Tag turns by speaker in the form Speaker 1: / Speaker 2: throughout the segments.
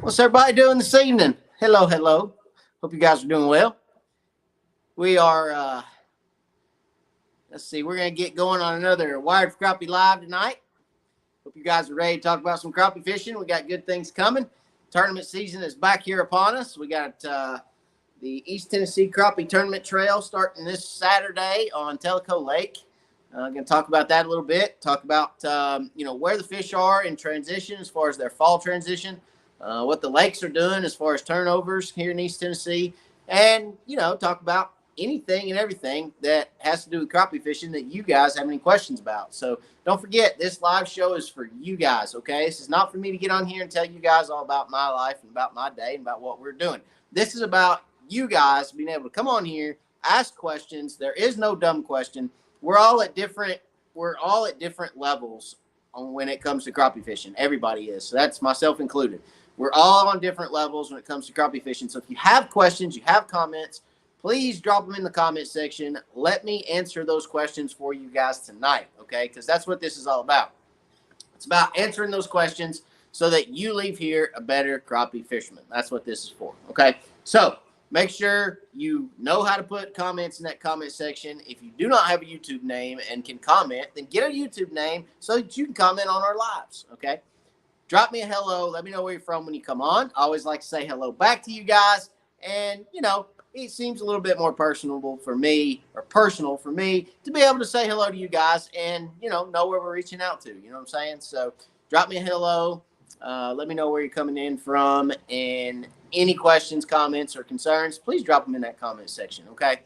Speaker 1: What's everybody doing this evening? Hello, hello. Hope you guys are doing well. We are, let's see, we're going to get going on another Wired for Crappie Live tonight. Hope you guys are ready to talk about some crappie fishing. We got good things coming. Tournament season is back here upon us. We got the East Tennessee Crappie Tournament Trail starting this Saturday on Tellico Lake. I'm going to talk about that a little bit. Talk about, where the fish are in transition as far as their fall transition. What the lakes are doing as far as turnovers here in East Tennessee, and, talk about anything and everything that has to do with crappie fishing that you guys have any questions about. So don't forget, this live show is for you guys, okay? This is not for me to get on here and tell you guys all about my life and about my day and about what we're doing. This is about you guys being able to come on here, ask questions. There is no dumb question. We're all at different levels on when it comes to crappie fishing. Everybody is. So that's myself included. We're all on different levels when it comes to crappie fishing. So if you have questions, you have comments, please drop them in the comment section. Let me answer those questions for you guys tonight, okay? Because that's what this is all about. It's about answering those questions so that you leave here a better crappie fisherman. That's what this is for, okay? So make sure you know how to put comments in that comment section. If you do not have a YouTube name and can comment, then get a YouTube name so that you can comment on our lives, okay? Drop me a hello. Let me know where you're from when you come on. I always like to say hello back to you guys. And, it seems a little bit more personal for me to be able to say hello to you guys and, know where we're reaching out to. You know what I'm saying? So drop me a hello. Let me know where you're coming in from. And any questions, comments, or concerns, please drop them in that comment section, okay?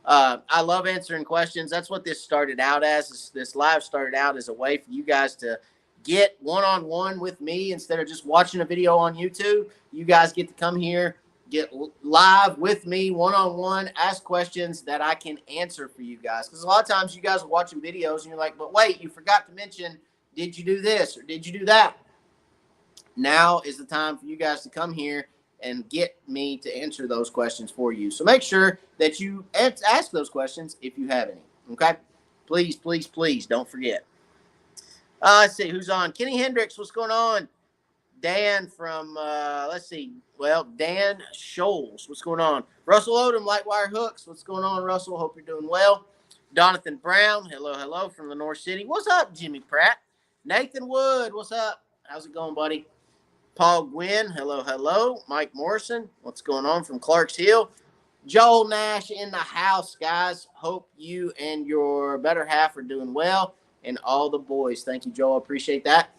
Speaker 1: I love answering questions. That's what this started out as. This live started out as a way for you guys to get one-on-one with me instead of just watching a video on YouTube. You guys get to come here, get live with me, one-on-one, ask questions that I can answer for you guys. Because a lot of times you guys are watching videos and you're like, but wait, you forgot to mention, did you do this or did you do that? Now is the time for you guys to come here and get me to answer those questions for you. So make sure that you ask those questions if you have any, okay? Please, please, please don't forget. Let's see, who's on? Kenny Hendricks, what's going on? Dan from, Dan Scholes, what's going on? Russell Odom, Lightwire Hooks, what's going on, Russell? Hope you're doing well. Jonathan Brown, hello from the North City. What's up, Jimmy Pratt? Nathan Wood, what's up? How's it going, buddy? Paul Gwynn, hello. Mike Morrison, what's going on from Clarks Hill? Joel Nash in the house, guys. Hope you and your better half are doing well. And all the boys. Thank you, Joel. Appreciate that.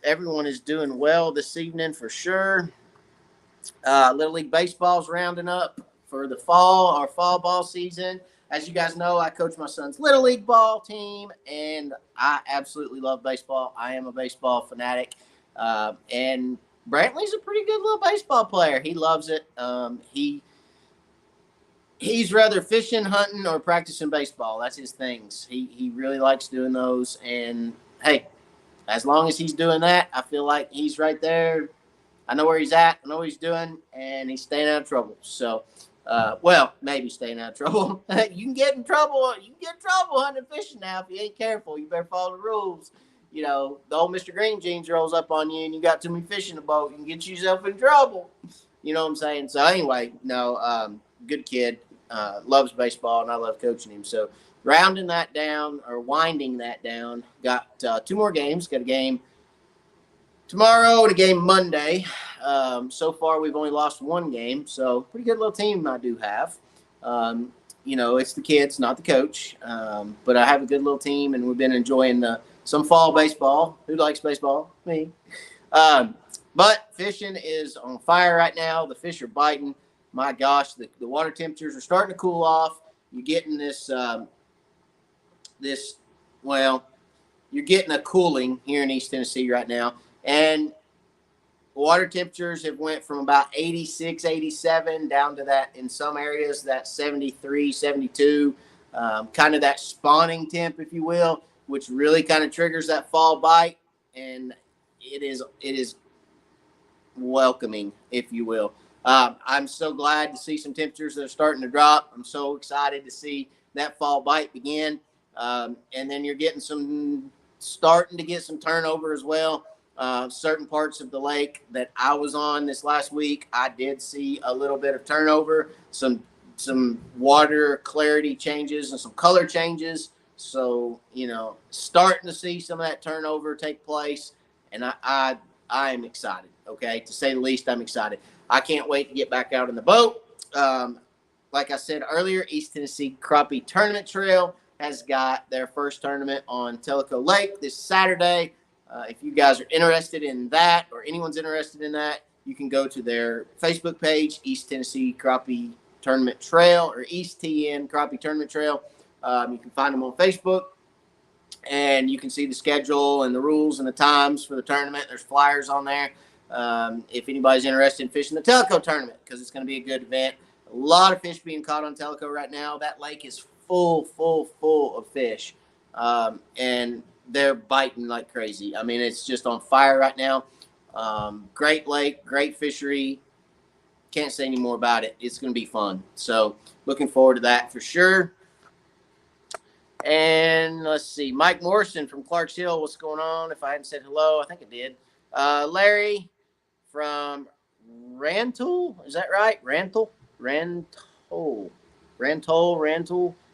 Speaker 1: Everyone is doing well this evening for sure. Little League Baseball's rounding up for the our fall ball season. As you guys know, I coach my son's Little League ball team, and I absolutely love baseball. I am a baseball fanatic. And Brantley's a pretty good little baseball player. He loves it. He's rather fishing, hunting, or practicing baseball. That's his things. He really likes doing those. And, hey, as long as he's doing that, I feel like he's right there. I know where he's at. I know what he's doing, and he's staying out of trouble. So, maybe staying out of trouble. You can get in trouble. You can get in trouble hunting and fishing now if you ain't careful. You better follow the rules. The old Mr. Green Jeans rolls up on you, and you got too many fish in the boat. You can get yourself in trouble. You know what I'm saying? So, anyway, good kid. Loves baseball, and I love coaching him. So winding that down, got 2 more games. Got a game tomorrow and a game Monday. So far, we've only lost 1 game, so pretty good little team I do have. It's the kids, not the coach, but I have a good little team, and we've been enjoying some fall baseball. Who likes baseball? Me. But fishing is on fire right now. The fish are biting. My gosh, the water temperatures are starting to cool off. You're getting you're getting a cooling here in East Tennessee right now. And water temperatures have went from about 86, 87 down to that in some areas, that 73, 72, kind of that spawning temp, if you will, which really kind of triggers that fall bite. And it is welcoming, if you will. I'm so glad to see some temperatures that are starting to drop. I'm so excited to see that fall bite begin. And then you're getting starting to get some turnover as well. Certain parts of the lake that I was on this last week, I did see a little bit of turnover, some water clarity changes and some color changes. So, starting to see some of that turnover take place, and I am excited. Okay, to say the least, I'm excited. I can't wait to get back out in the boat. Like I said earlier, East Tennessee Crappie Tournament Trail has got their first tournament on Tellico Lake this Saturday. If you guys are interested in that, or anyone's interested in that, you can go to their Facebook page, East Tennessee Crappie Tournament Trail, or East TN Crappie Tournament Trail. You can find them on Facebook, and you can see the schedule and the rules and the times for the tournament. There's flyers on there. If anybody's interested in fishing the Tellico tournament, because it's going to be a good event. A lot of fish being caught on Tellico right now. That lake is full of fish, and they're biting like crazy. I mean, it's just on fire right now. Great lake, great fishery. Can't say any more about it. It's going to be fun. So looking forward to that for sure. And let's see, Mike Morrison from Clarks Hill. What's going on? If I hadn't said hello, I think I did. Larry from Rantoul. Is that right? Rantoul,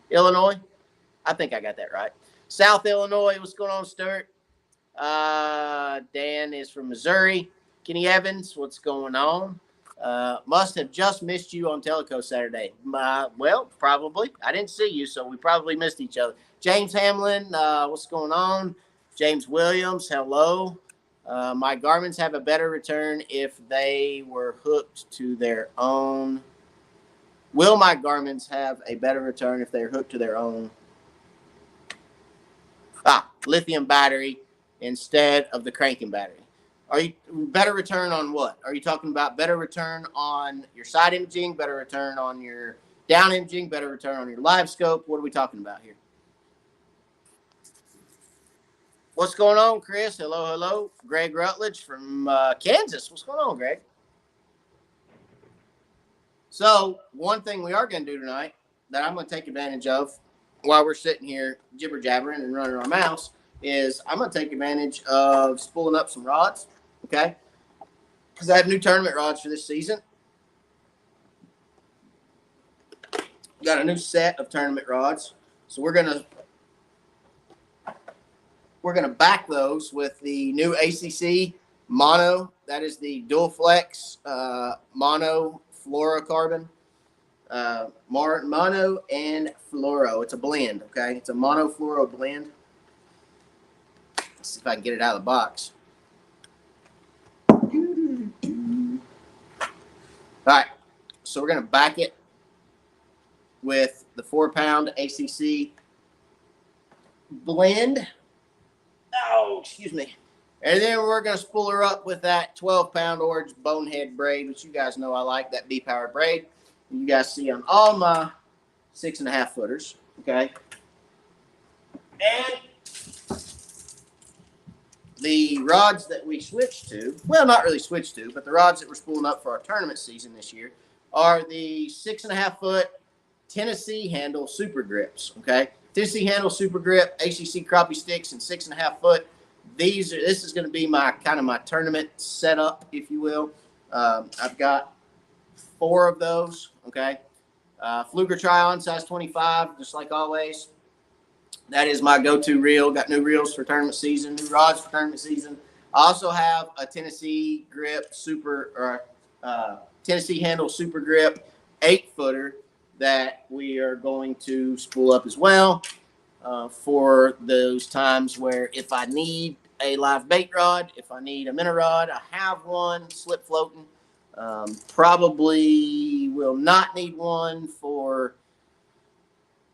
Speaker 1: Illinois. I think I got that right. South Illinois. What's going on, Stuart? Dan is from Missouri. Kenny Evans. What's going on? Must have just missed you on Tellico Saturday. Well, probably. I didn't see you, so we probably missed each other. James Hamlin, what's going on? James Williams, hello. My Garmins have a better return if they were hooked to their own. Will my Garmins have a better return if they're hooked to their own lithium battery instead of the cranking battery? Are you better return on what? Are you talking about better return on your side imaging, better return on your down imaging, better return on your live scope? What are we talking about here? What's going on, Chris? Hello. Greg Rutledge from Kansas. What's going on, Greg? So one thing we are going to do tonight that I'm going to take advantage of while we're sitting here jibber jabbering and running our mouths is I'm going to take advantage of spooling up some rods, okay? Because I have new tournament rods for this season. Got a new set of tournament rods, so we're gonna back those with the new ACC mono. That is the dual flex mono fluorocarbon. Mono and fluoro. It's a blend, okay? It's a mono fluoro blend. Let's see if I can get it out of the box. All right, so we're going to back it with the 4-pound ACC blend. Oh, excuse me. And then we're going to spool her up with that 12-pound orange bonehead braid, which you guys know I like, that B-powered braid. You guys see on all my 6.5 footers, okay? And the rods that we switched to, well, not really switched to, but the rods that we're spooling up for our tournament season this year are the 6.5 foot Tennessee handle super grips, okay? Tennessee handle super grip, ACC crappie sticks, and 6.5 foot. This is going to be my tournament setup, if you will. I've got 4 of those, okay? Fluker Try-On, size 25, just like always. That is my go-to reel. Got new reels for tournament season, new rods for tournament season. I also have a Tennessee grip Tennessee handle super grip 8-footer that we are going to spool up as well for those times where if I need a live bait rod, if I need a minnow rod, I have one slip floating. Probably will not need one for,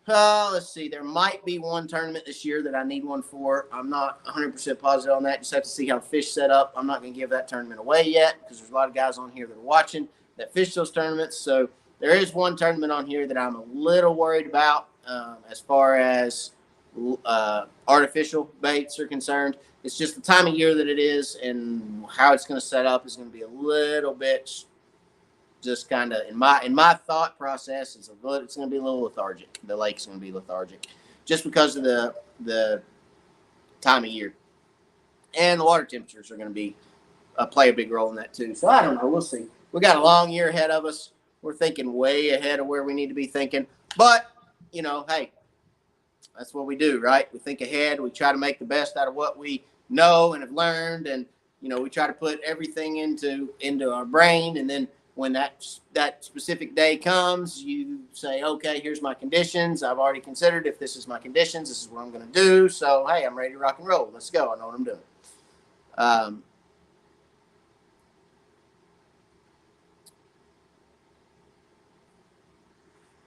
Speaker 1: let's see, there might be one tournament this year that I need one for. I'm not 100% positive on that. Just have to see how fish set up. I'm not going to give that tournament away yet because there's a lot of guys on here that are watching that fish those tournaments. So there is one tournament on here that I'm a little worried about as far as artificial baits are concerned. It's just the time of year that it is and how it's going to set up is going to be a little bit just kind of in my thought process. It's going to be a little lethargic. The lake's going to be lethargic just because of the time of year. And the water temperatures are going to be play a big role in that too. So I don't know. We'll see. We got a long year ahead of us. We're thinking way ahead of where we need to be thinking. But, you know, hey, that's what we do, right? We think ahead. We try to make the best out of what we know and have learned. And, you know, we try to put everything into our brain. And then when that specific day comes, you say, okay, here's my conditions. I've already considered if this is my conditions, this is what I'm going to do. So, hey, I'm ready to rock and roll. Let's go. I know what I'm doing.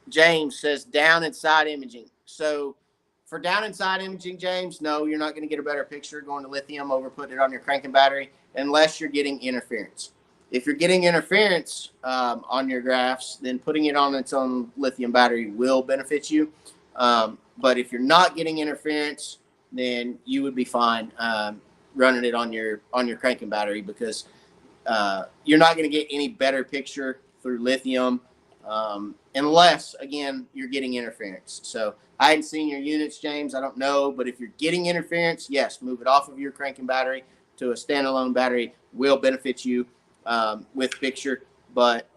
Speaker 1: James says down and side imaging. So for down and side imaging, James, no, you're not going to get a better picture going to lithium over putting it on your cranking battery unless you're getting interference. If you're getting interference on your graphs, then putting it on its own lithium battery will benefit you. But if you're not getting interference, then you would be fine running it on your cranking battery, because you're not going to get any better picture through lithium unless, again, you're getting interference. So I hadn't seen your units, James. I don't know. But if you're getting interference, yes, move it off of your cranking battery to a standalone battery will benefit you with picture. But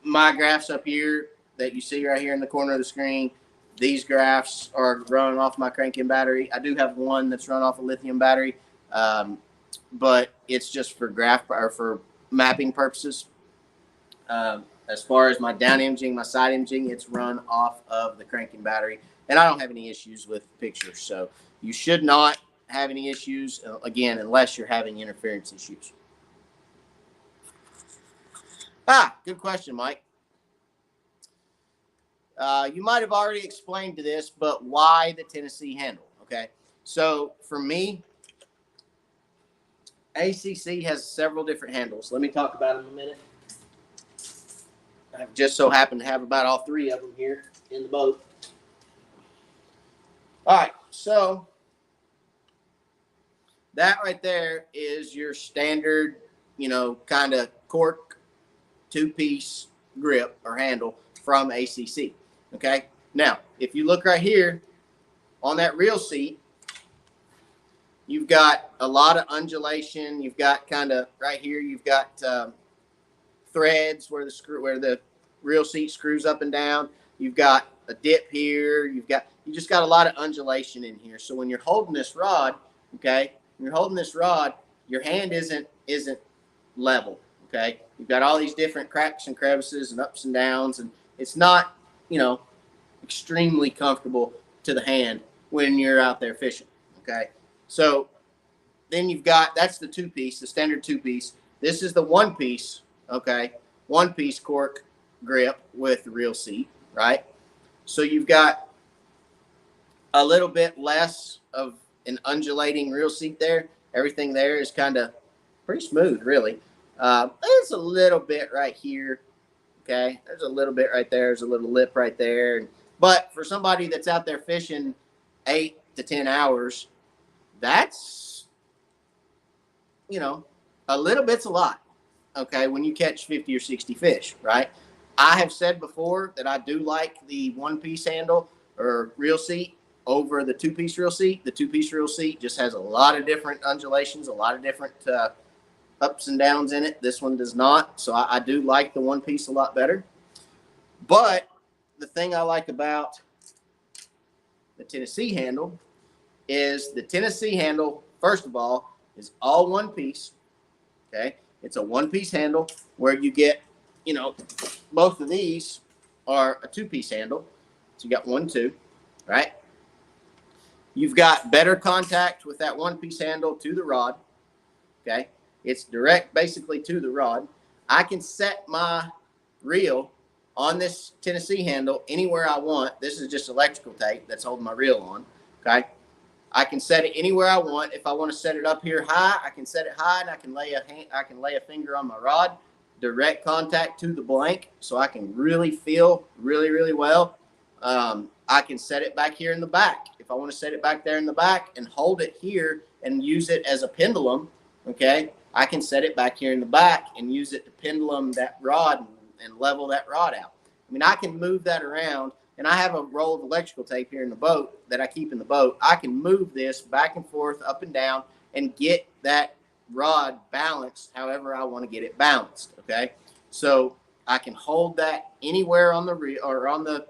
Speaker 1: my graphs up here that you see right here in the corner of the screen, these graphs are running off my cranking battery. I do have one that's run off a lithium battery, but it's just for graph or for mapping purposes. As far as my down imaging, my side imaging, it's run off of the cranking battery, and I don't have any issues with pictures. So you should not have any issues, again, unless you're having interference issues. Good question, Mike. You might have already explained to this, but why the Tennessee handle? Okay, so for me, ACC has several different handles. Let me talk about them a minute. I just so happen to have about all three of them here in the boat. All right, so that right there is your standard, you know, kind of cork two-piece grip or handle from ACC. Okay, now if you look right here on that reel seat, you've got a lot of undulation. You've got kind of right here, you've got threads where the reel seat screws up and down. You've got a dip here. You just got a lot of undulation in here. So when you're holding this rod, okay, your hand isn't level. Okay, you've got all these different cracks and crevices and ups and downs, and it's not, you know, extremely comfortable to the hand when you're out there fishing. Okay, so then you've got, that's the two-piece, the standard two-piece. This is the one-piece, okay, one-piece cork grip with the reel seat, right? So you've got a little bit less of an undulating reel seat there. Everything there is kind of pretty smooth, really. There's a little bit right here, okay? There's a little bit right there. There's a little lip right there. But for somebody that's out there fishing 8 to 10 hours, that's, you know, a little bit's a lot, okay, when you catch 50 or 60 fish, right? I have said before that I do like the one-piece handle or reel seat over the two-piece reel seat. The two-piece reel seat just has a lot of different undulations, a lot of different ups and downs in it. This one does not. So I do like the one-piece a lot better. But the thing I like about the Tennessee handle is the Tennessee handle, first of all, is all one piece. Okay, it's a one-piece handle where you get, you know, both of these are a two-piece handle. So you got 1, 2, right? You've got better contact with that one-piece handle to the rod. Okay, it's direct basically to the rod. I can set my reel on this Tennessee handle anywhere I want. This is just electrical tape that's holding my reel on. Okay, I can set it anywhere I want. If I want to set it up here high, I can set it high, and I can lay a finger on my rod, direct contact to the blank, so I can really feel really, really well. I can set it back here in the back. If I want to set it back there in the back and hold it here and use it as a pendulum, okay, I can set it back here in the back and use it to pendulum that rod and level that rod out. I mean, I can move that around, and I have a roll of electrical tape here in the boat that I keep in the boat. I can move this back and forth, up and down, and get that rod balanced however I want to get it balanced. Okay. So I can hold that anywhere on the or on the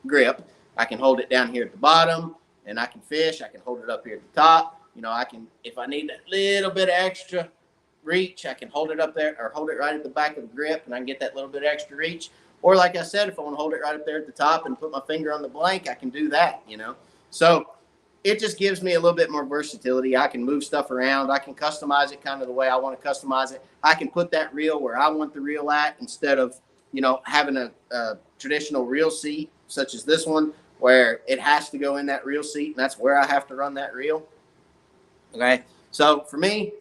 Speaker 1: grip. I can hold it down here at the bottom and I can fish. I can hold it up here at the top. I can, if I need that little bit of extra reach, I can hold it up there or hold it right at the back of the grip and I can get that little bit extra reach. Or like I said, if I want to hold it right up there at the top and put my finger on the blank, I can do that, So it just gives me a little bit more versatility. I can move stuff around. I can customize it kind of the way I want to customize it. I can put that reel where I want the reel at instead of, having a traditional reel seat such as this one where it has to go in that reel seat and that's where I have to run that reel. Okay. So for me,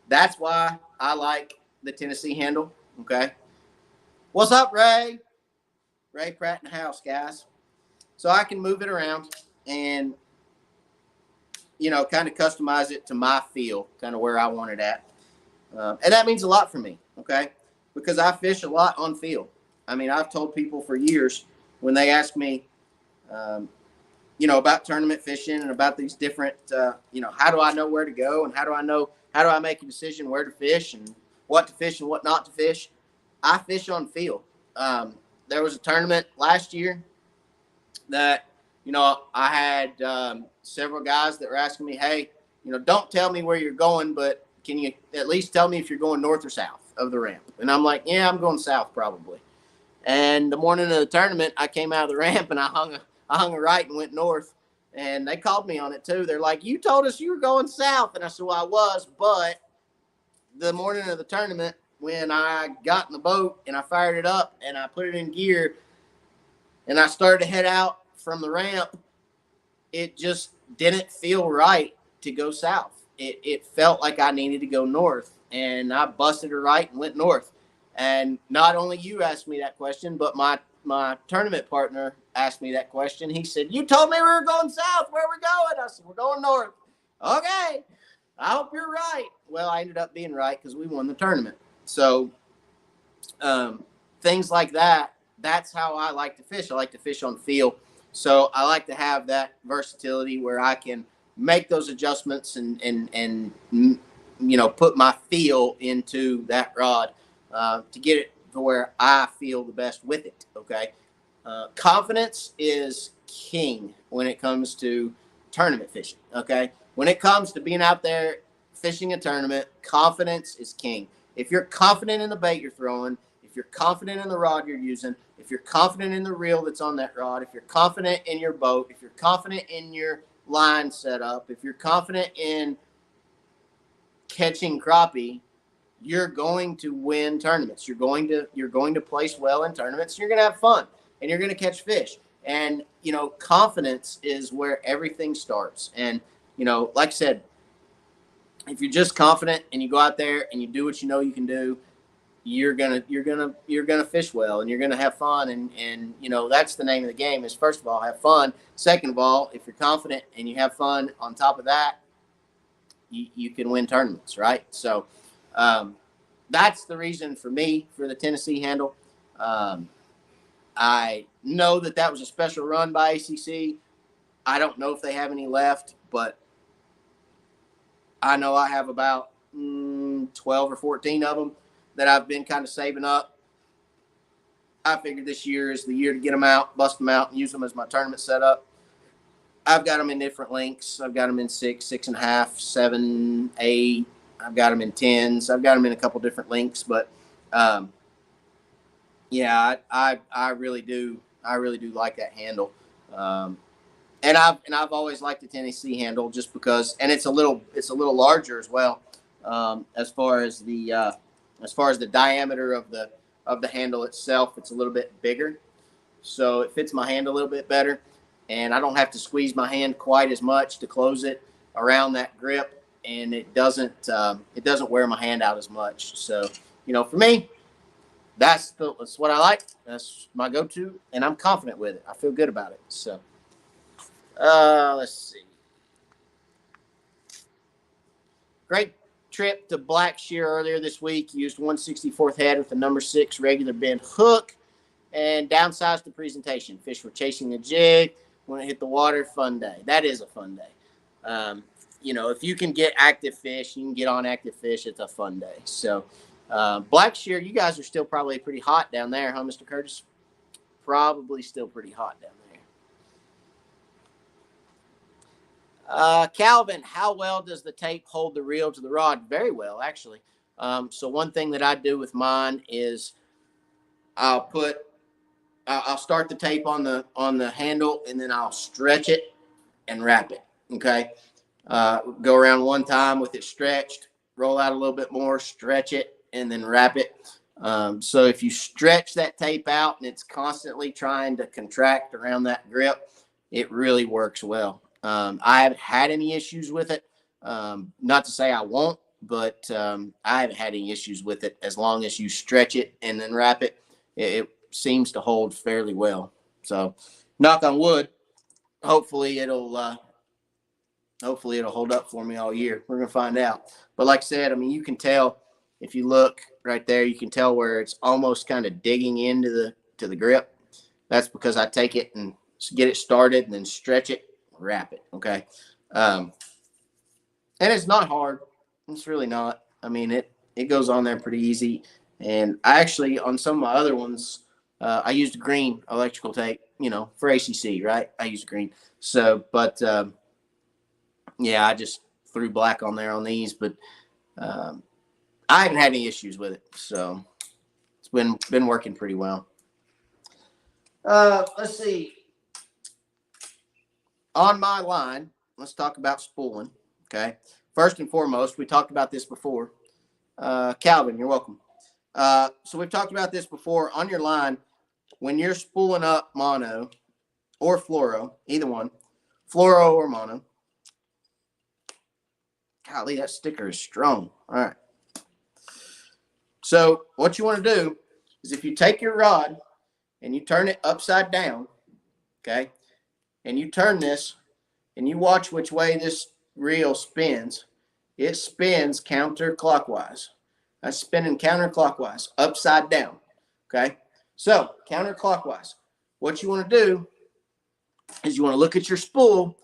Speaker 1: that's why I like the Tennessee handle. Okay. What's up, Ray? Ray Pratt in the house, guys. So I can move it around and, kind of customize it to my feel, kind of where I want it at. And that means a lot for me, okay? Because I fish a lot on feel. I mean, I've told people for years when they ask me, about tournament fishing and about these different, how do I know where to go and how do I make a decision where to fish and what to fish and what not to fish? I fish on feel. There was a tournament last year that, I had several guys that were asking me, hey, don't tell me where you're going, but can you at least tell me if you're going north or south of the ramp? And I'm like, yeah, I'm going south probably. And the morning of the tournament, I came out of the ramp and I hung a right and went north. And they called me on it too. They're like, you told us you were going south. And I said, well, I was, but the morning of the tournament, when I got in the boat and I fired it up and I put it in gear and I started to head out from the ramp, it just didn't feel right to go south. It felt like I needed to go north, and I busted a right and went north. And not only you asked me that question, but my tournament partner asked me that question. He said, you told me we were going south. Where are we going? I said, we're going north. Okay. I hope you're right. Well, I ended up being right because we won the tournament. So things like that, that's how I like to fish. I like to fish on feel. So I like to have that versatility where I can make those adjustments and put my feel into that rod to get it to where I feel the best with it. Okay. Confidence is king when it comes to tournament fishing. Okay. When it comes to being out there fishing a tournament, confidence is king. If you're confident in the bait you're throwing, if you're confident in the rod you're using, if you're confident in the reel that's on that rod, if you're confident in your boat, if you're confident in your line setup, if you're confident in catching crappie, you're going to win tournaments. You're going to place well in tournaments. You're going to have fun and you're going to catch fish. And, confidence is where everything starts. And, like I said, if you're just confident and you go out there and you do what you know you can do, you're gonna fish well and you're gonna have fun. And that's the name of the game is, first of all, have fun. Second of all, if you're confident and you have fun on top of that, you can win tournaments, right? So that's the reason for me for the Tennessee handle. I know that was a special run by ACC. I don't know if they have any left, but I know I have about 12 or 14 of them that I've been kind of saving up. I figured this year is the year to get them out, bust them out, and use them as my tournament setup. I've got them in different lengths. I've got them in 6, 6.5, 7, 8. I've got them in 10s. I've got them in a couple different lengths, but yeah, I really do. I really do like that handle. And I've always liked the Tennessee handle just because, and it's a little larger as well, as far as the diameter of the handle itself. It's a little bit bigger, so it fits my hand a little bit better, and I don't have to squeeze my hand quite as much to close it around that grip, and it doesn't wear my hand out as much. So for me, that's what I like. That's my go-to, and I'm confident with it. I feel good about it. So. Let's see. Great trip to Black Shear earlier this week. Used 1/64th head with a number 6 regular bend hook and downsized the presentation. Fish were chasing a jig when it hit the water. Fun day. That is a fun day. if you can get active fish, you can get on active fish. It's a fun day. So, Blackshear, you guys are still probably pretty hot down there, huh, Mr. Curtis? Probably still pretty hot down there. Calvin, how well does the tape hold the reel to the rod? Very well, actually. So one thing that I do with mine is I'll start the tape on the handle, and then I'll stretch it and wrap it. Okay. Go around one time with it stretched, roll out a little bit more, stretch it, and then wrap it. So if you stretch that tape out and it's constantly trying to contract around that grip, it really works well. I haven't had any issues with it. Not to say I won't, but I haven't had any issues with it. As long as you stretch it and then wrap it, it seems to hold fairly well. So, knock on wood. Hopefully it'll hold up for me all year. We're gonna find out. But like I said, I mean, you can tell if you look right there, you can tell where it's almost kind of digging into the grip. That's because I take it and get it started and then stretch it, wrap it. Okay. And it's not hard. It's really not. I mean, it goes on there pretty easy. And I actually, on some of my other ones, I used green electrical tape, for ACC, right? I used green. So, but yeah, I just threw black on there on these, but I haven't had any issues with it. So it's been working pretty well. Let's see. On my line, let's talk about spooling. Okay. First and foremost, we talked about this before. Calvin, you're welcome. So we've talked about this before. On your line, when you're spooling up mono or fluoro, either one, fluoro or mono. Golly, that sticker is strong. All right. So what you want to do is if you take your rod and you turn it upside down, okay, and you turn this and you watch which way this reel spins, it spins counterclockwise. That's spinning counterclockwise, upside down, okay? So counterclockwise. What you want to do is you want to look at your spool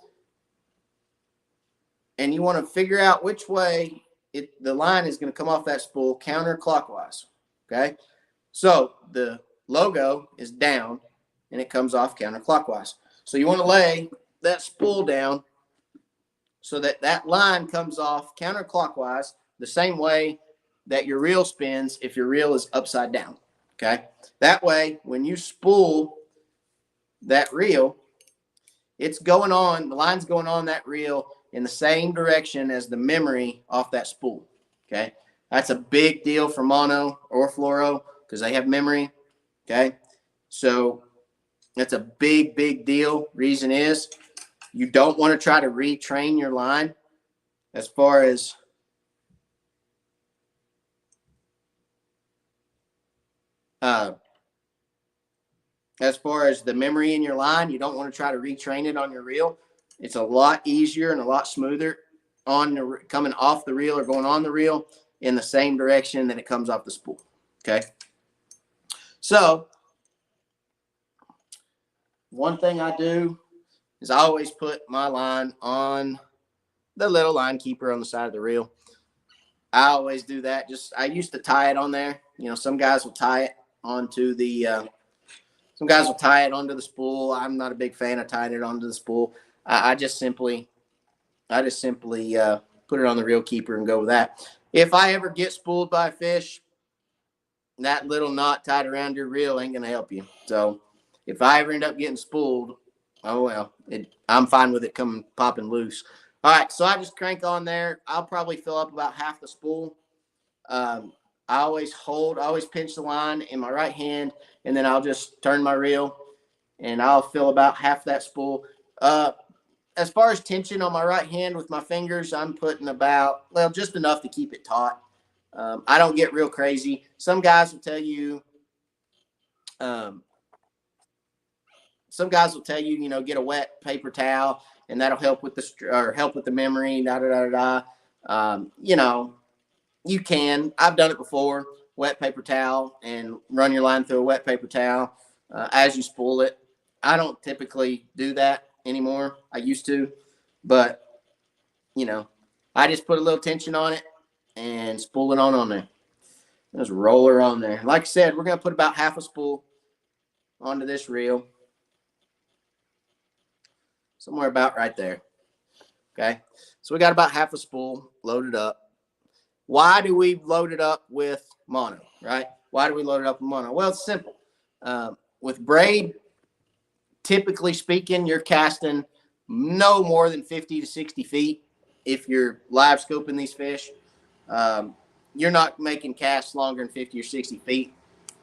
Speaker 1: and you want to figure out which way the line is going to come off that spool counterclockwise, okay? So the logo is down and it comes off counterclockwise. So you want to lay that spool down so that line comes off counterclockwise the same way that your reel spins if your reel is upside down, okay? That way, when you spool that reel, it's going on, the line's going on that reel in the same direction as the memory off that spool, okay? That's a big deal for mono or fluoro because they have memory, okay? So that's a big, big deal. Reason is you don't want to try to retrain your line as far as the memory in your line. You don't want to try to retrain it on your reel. It's a lot easier and a lot smoother coming off the reel or going on the reel in the same direction that it comes off the spool. Okay. So one thing I do is I always put my line on the little line keeper on the side of the reel. I always do that. I used to tie it on there. Some guys will tie it onto the spool. I'm not a big fan of tying it onto the spool. I just simply put it on the reel keeper and go with that. If I ever get spooled by a fish, that little knot tied around your reel ain't going to help you. So if I ever end up getting spooled, oh well, I'm fine with it popping loose. All right, so I just crank on there. I'll probably fill up about half the spool. I always pinch the line in my right hand, and then I'll just turn my reel, and I'll fill about half that spool. As far as tension on my right hand with my fingers, I'm putting just enough to keep it taut. I don't get real crazy. Some guys will tell you, get a wet paper towel and that'll help with the memory. You can. I've done it before. Wet paper towel and run your line through a wet paper towel as you spool it. I don't typically do that anymore. I used to, but I just put a little tension on it and spool it on there. Just roll her on there. Like I said, we're going to put about half a spool onto this reel. Somewhere about right there. Okay. So we got about half a spool loaded up. Why do we load it up with mono, right? Why do we load it up with mono? Well, it's simple. With braid, typically speaking, you're casting no more than 50 to 60 feet if you're live scoping these fish. You're not making casts longer than 50 or 60 feet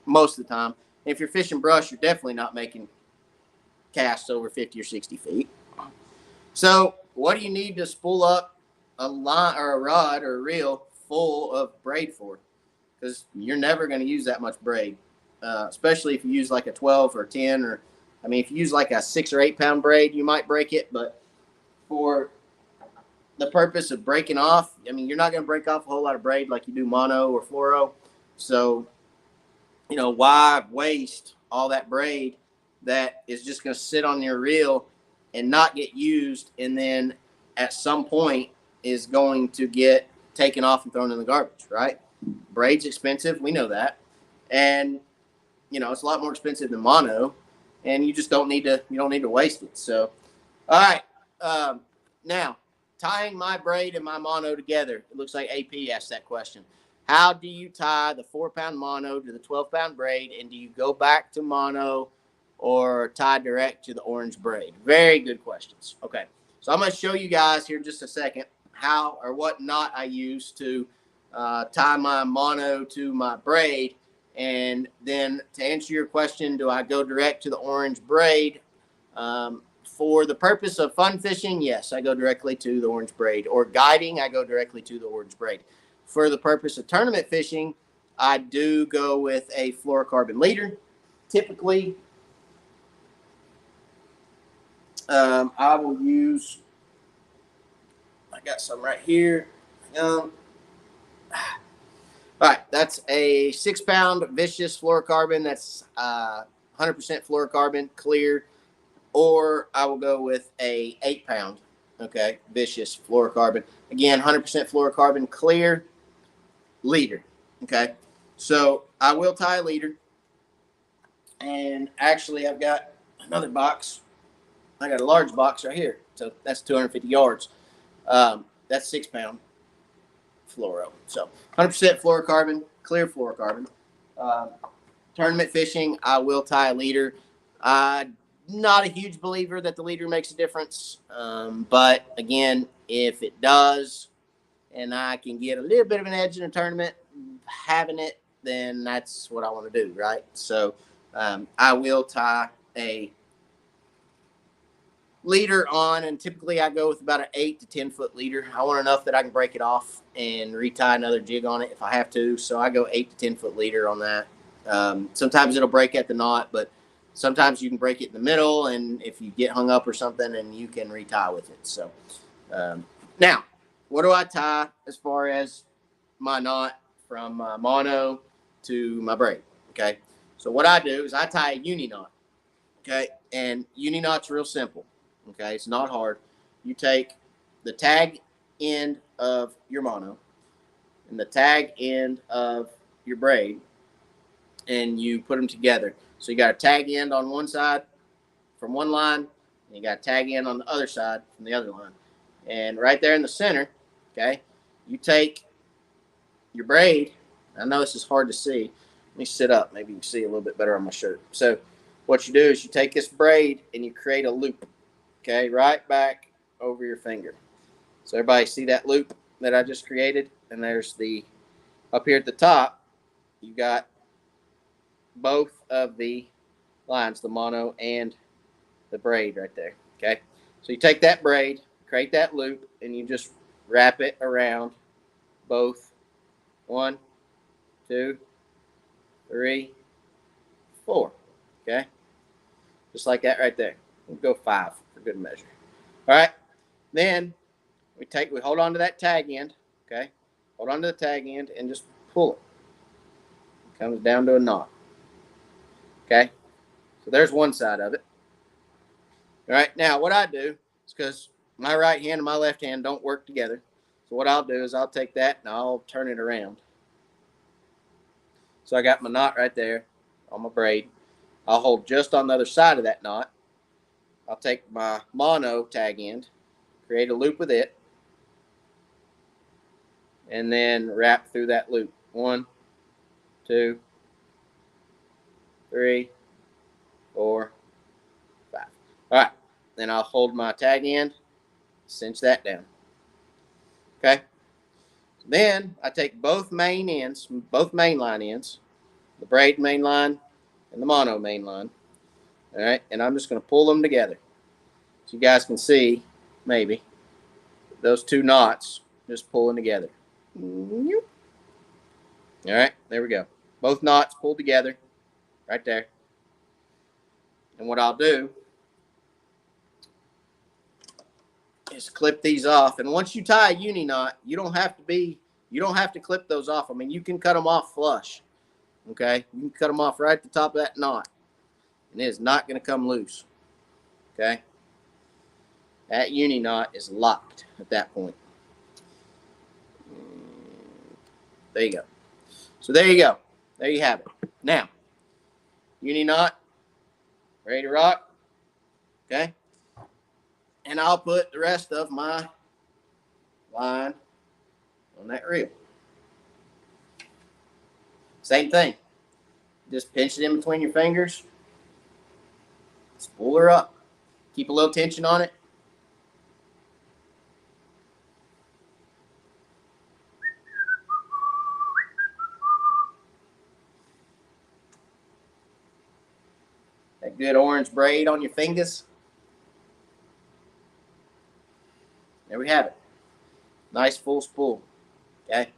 Speaker 1: most of the time. If you're fishing brush, you're definitely not making casts over 50 or 60 feet. So what do you need to spool up a line or a rod or a reel full of braid for? Because you're never going to use that much braid, especially if you use like a 12 or 10 or, I mean, if you use like a 6 or 8 pound braid, you might break it. But for the purpose of breaking off, I mean, you're not going to break off a whole lot of braid like you do mono or fluoro. So, you know, why waste all that braid that is just going to sit on your reel and not get used, and then at some point is going to get taken off and thrown in the garbage, right? Braid's expensive, we know that, and you know it's a lot more expensive than mono, and you just don't need to waste it. So, all right, now tying my braid and my mono together. It looks like AP asked that question. How do you tie the 4-pound mono to the 12-pound braid, and do you go back to mono or tie direct to the orange braid? Very good questions. Okay, so I'm going to show you guys here in just a second how or what knot I use to tie my mono to my braid. And then to answer your question, do I go direct to the orange braid? For the purpose of fun fishing, yes, I go directly to the orange braid. Or guiding, I go directly to the orange braid. For the purpose of tournament fishing, I do go with a fluorocarbon leader. Typically, I will use, I got some right here. All right, that's a 6-pound vicious fluorocarbon. That's 100% fluorocarbon clear. Or I will go with a 8-pound, okay, vicious fluorocarbon. Again, 100% fluorocarbon clear leader, okay. So I will tie a leader. And actually, I've got another box. I got a large box right here. So that's 250 yards. That's 6-pound fluoro. So 100% fluorocarbon, clear fluorocarbon. Tournament fishing, I will tie a leader. Not a huge believer that the leader makes a difference. But again, if it does, and I can get a little bit of an edge in a tournament, having it, then that's what I want to do, right? So I will tie a leader on, and typically I go with about an 8 to 10 foot leader. I want enough that I can break it off and retie another jig on it if I have to. So I go 8 to 10 foot leader on that. Sometimes it'll break at the knot, but sometimes you can break it in the middle, and if you get hung up or something, and you can retie with it. So now, what do I tie as far as my knot from my mono to my braid? Okay, so what I do is I tie a uni knot. Okay, and uni knot's real simple. Okay, it's not hard. You take the tag end of your mono and the tag end of your braid, and you put them together. So you got a tag end on one side from one line, and you got a tag end on the other side from the other line. And right there in the center, okay, you take your braid. I know this is hard to see. Let me sit up. Maybe you can see a little bit better on my shirt. So what you do is you take this braid and you create a loop, okay, right back over your finger. So everybody see that loop that I just created? And there's the, up here at the top, you got both of the lines, the mono and the braid right there, okay? So you take that braid, create that loop, and you just wrap it around both 1, 2, 3, 4, okay? Just like that right there. We'll go 5 for good measure. All right, then we hold on to that tag end, okay? Hold on to the tag end and just pull it. It comes down to a knot, okay? So there's one side of it. All right, now what I do is, because my right hand and my left hand don't work together, So what I'll do is I'll take that and I'll turn it around. So I got my knot right there on my braid. I'll hold just on the other side of that knot. I'll take my mono tag end, create a loop with it, and then wrap through that loop. 1, 2, 3, 4, 5. All right. Then I'll hold my tag end, cinch that down. Okay. Then I take both main ends, both main line ends, the braid main line and the mono main line. All right. And I'm just going to pull them together. So you guys can see, maybe, those two knots just pulling together. All right. There we go. Both knots pulled together right there. And what I'll do is clip these off. And once you tie a uni knot, you don't have to clip those off. I mean, you can cut them off flush. Okay? You can cut them off right at the top of that knot. And it is not going to come loose. Okay? That uni knot is locked at that point. There you go. So there you go. There you have it. Now, uni knot, ready to rock. Okay? And I'll put the rest of my line on that reel. Same thing. Just pinch it in between your fingers. Spool her up. Keep a little tension on it. That good orange braid on your fingers. There we have it. Nice full spool. Okay.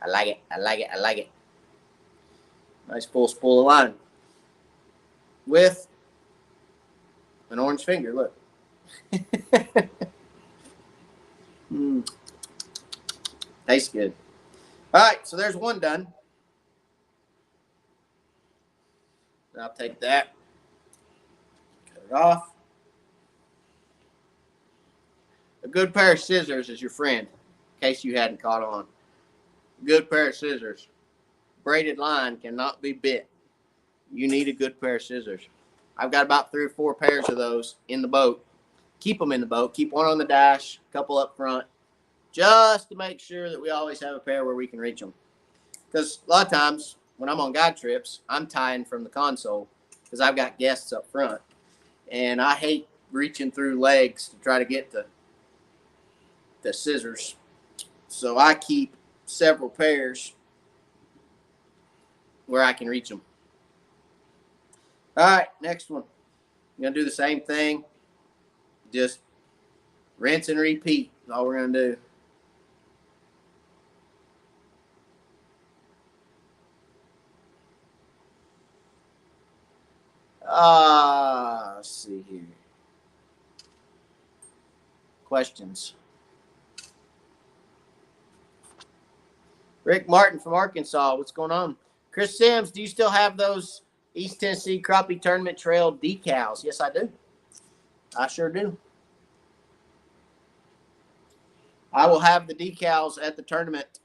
Speaker 1: I like it. I like it. I like it. Nice full spool of line. With an orange finger. Look. Tastes good. All right. So there's one done. I'll take that. Cut it off. A good pair of scissors is your friend, in case you hadn't caught on. A good pair of scissors. Braided line cannot be bit. You need a good pair of scissors. I've got about 3 or 4 pairs of those in the boat. Keep them in the boat. Keep one on the dash, a couple up front, just to make sure that we always have a pair where we can reach them. Because a lot of times when I'm on guide trips, I'm tying from the console because I've got guests up front. And I hate reaching through legs to try to get the scissors. So I keep several pairs where I can reach them. All right, next one. I'm going to do the same thing. Just rinse and repeat is all we're going to do. Let's see here. Questions. Rick Martin from Arkansas. What's going on? Chris Sims, do you still have those East Tennessee Crappie Tournament Trail decals? Yes, I do. I sure do. I will have the decals at the tournament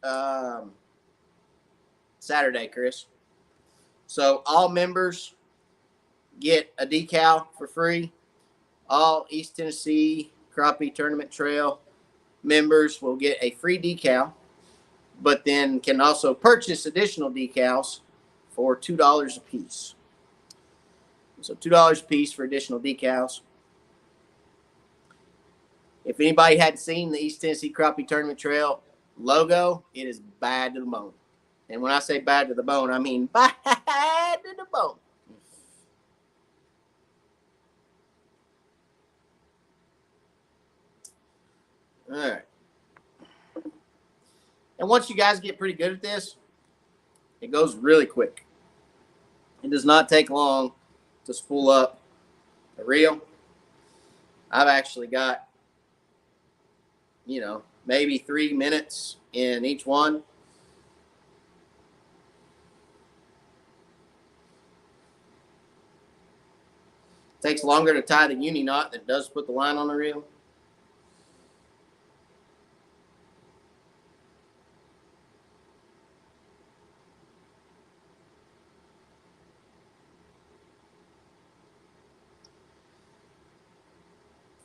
Speaker 1: Saturday, Chris. So all members get a decal for free. All East Tennessee Crappie Tournament Trail members will get a free decal, but then can also purchase additional decals for $2 a piece. So $2 a piece for additional decals. If anybody hadn't seen the East Tennessee Crappie Tournament Trail logo, it is bad to the bone. And when I say bad to the bone, I mean bad to the bone. All right. And once you guys get pretty good at this, it goes really quick. It does not take long to spool up a reel. I've actually got, maybe 3 minutes in each one. It takes longer to tie the uni knot than it does put the line on the reel.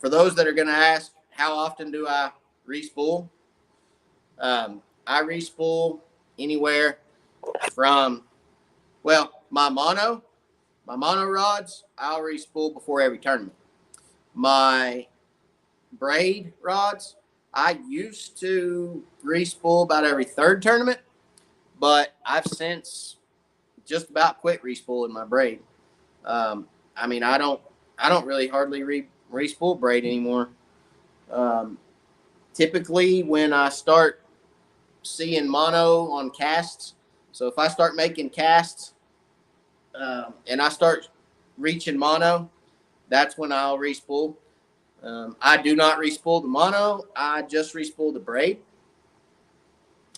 Speaker 1: for those that are going to ask, how often do I respool? I respool anywhere from, well, my mono rods, I'll respool before every tournament. My braid rods, I used to respool about every third tournament, but I've since just about quit respooling my braid. I mean, I don't really hardly respool braid anymore. Typically, when I start seeing mono on casts, so if I start making casts and I start reaching mono, that's when I'll respool. I do not respool the mono. I just respool the braid.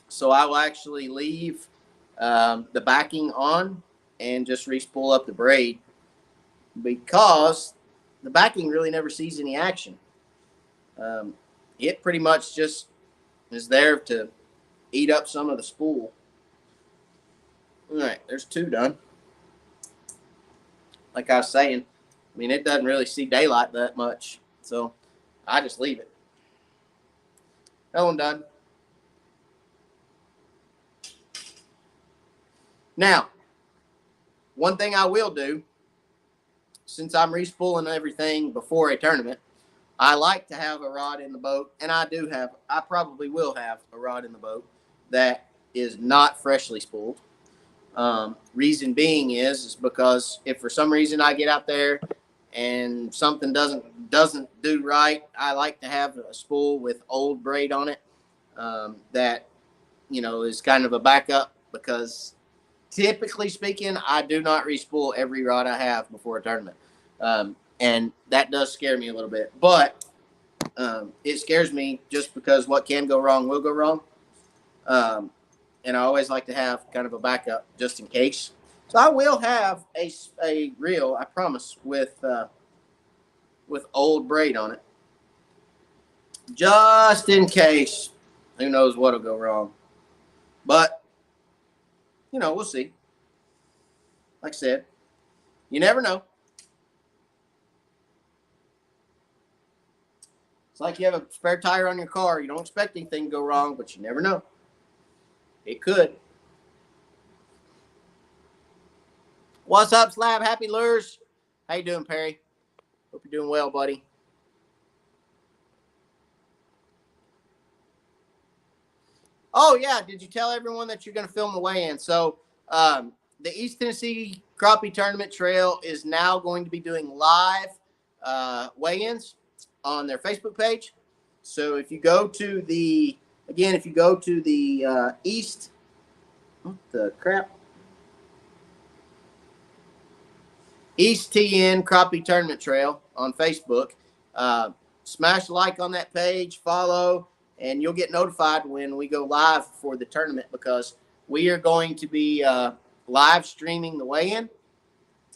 Speaker 1: So I will actually leave the backing on and just respool up the braid because the backing really never sees any action. It pretty much just is there to eat up some of the spool. All right, there's 2 done. Like I was saying, I mean, it doesn't really see daylight that much, so I just leave it. That one done. Now, one thing I will do, since I'm respooling everything before a tournament, I like to have a rod in the boat, and I probably will have a rod in the boat that is not freshly spooled. Reason being is because if for some reason I get out there and something doesn't do right, I like to have a spool with old braid on it that, is kind of a backup because typically speaking, I do not respool every rod I have before a tournament. And that does scare me a little bit, but it scares me just because what can go wrong will go wrong. And I always like to have kind of a backup just in case. So I will have a reel, I promise, with old braid on it, just in case. Who knows what'll go wrong? But we'll see. Like I said, you never know. It's like you have a spare tire on your car. You don't expect anything to go wrong, but you never know. It could. What's up, Slab? Happy Lures. How you doing, Perry? Hope you're doing well, buddy. Oh, yeah. Did you tell everyone that you're going to film the weigh-in? So the East Tennessee Crappie Tournament Trail is now going to be doing live weigh-ins on their Facebook page. So if you go to the East, what the crap? East TN Crappie Tournament Trail on Facebook. Smash like on that page, follow, and you'll get notified when we go live for the tournament because we are going to be live streaming the weigh-in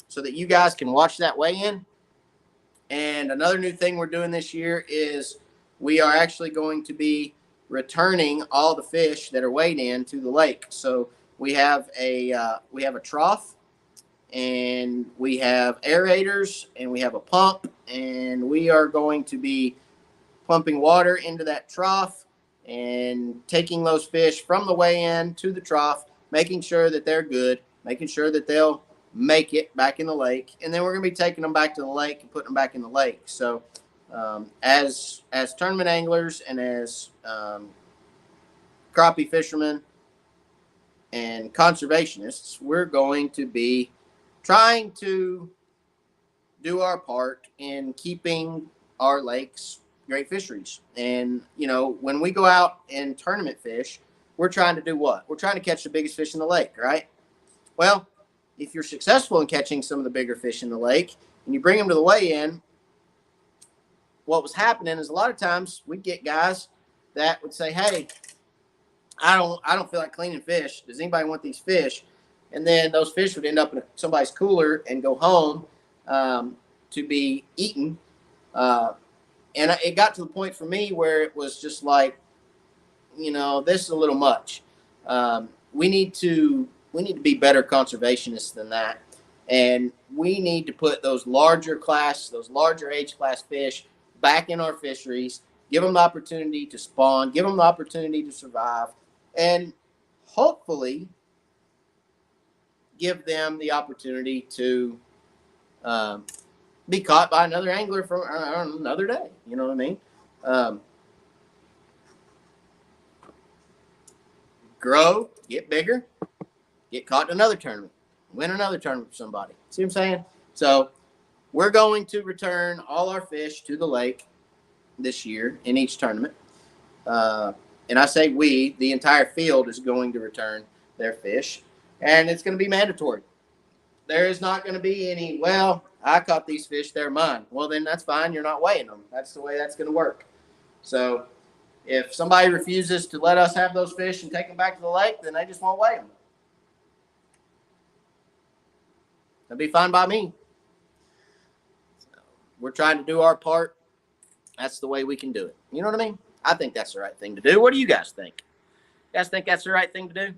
Speaker 1: so that you guys can watch that weigh-in. And another new thing we're doing this year is we are actually going to be returning all the fish that are weighed in to the lake. So we have a trough, and we have aerators, and we have a pump, and we are going to be pumping water into that trough and taking those fish from the weigh-in to the trough, making sure that they're good, making sure that they'll make it back in the lake, and then we're going to be taking them back to the lake and putting them back in the lake. So as tournament anglers and as crappie fishermen and conservationists, we're going to be trying to do our part in keeping our lakes great fisheries. And, when we go out and tournament fish, we're trying to do what? We're trying to catch the biggest fish in the lake, right? Well, if you're successful in catching some of the bigger fish in the lake and you bring them to the weigh-in, what was happening is a lot of times we'd get guys that would say, hey, I don't feel like cleaning fish. Does anybody want these fish? And then those fish would end up in somebody's cooler and go home to be eaten. And it got to the point for me where it was just like, this is a little much. We need to be better conservationists than that. And we need to put those larger age class fish back in our fisheries, give them the opportunity to spawn, give them the opportunity to survive, and hopefully give them the opportunity to be caught by another angler for another day. You know what I mean? Grow, get bigger, get caught in another tournament, win another tournament for somebody. See what I'm saying? So we're going to return all our fish to the lake this year in each tournament. And I say we, the entire field is going to return their fish. And it's going to be mandatory. There is not going to be any, well, I caught these fish, they're mine. Well, then that's fine. You're not weighing them. That's the way that's going to work. So if somebody refuses to let us have those fish and take them back to the lake, then they just won't weigh them. That'd be fine by me. So we're trying to do our part. That's the way we can do it. You know what I mean? I think that's the right thing to do. What do you guys think? You guys think that's the right thing to do?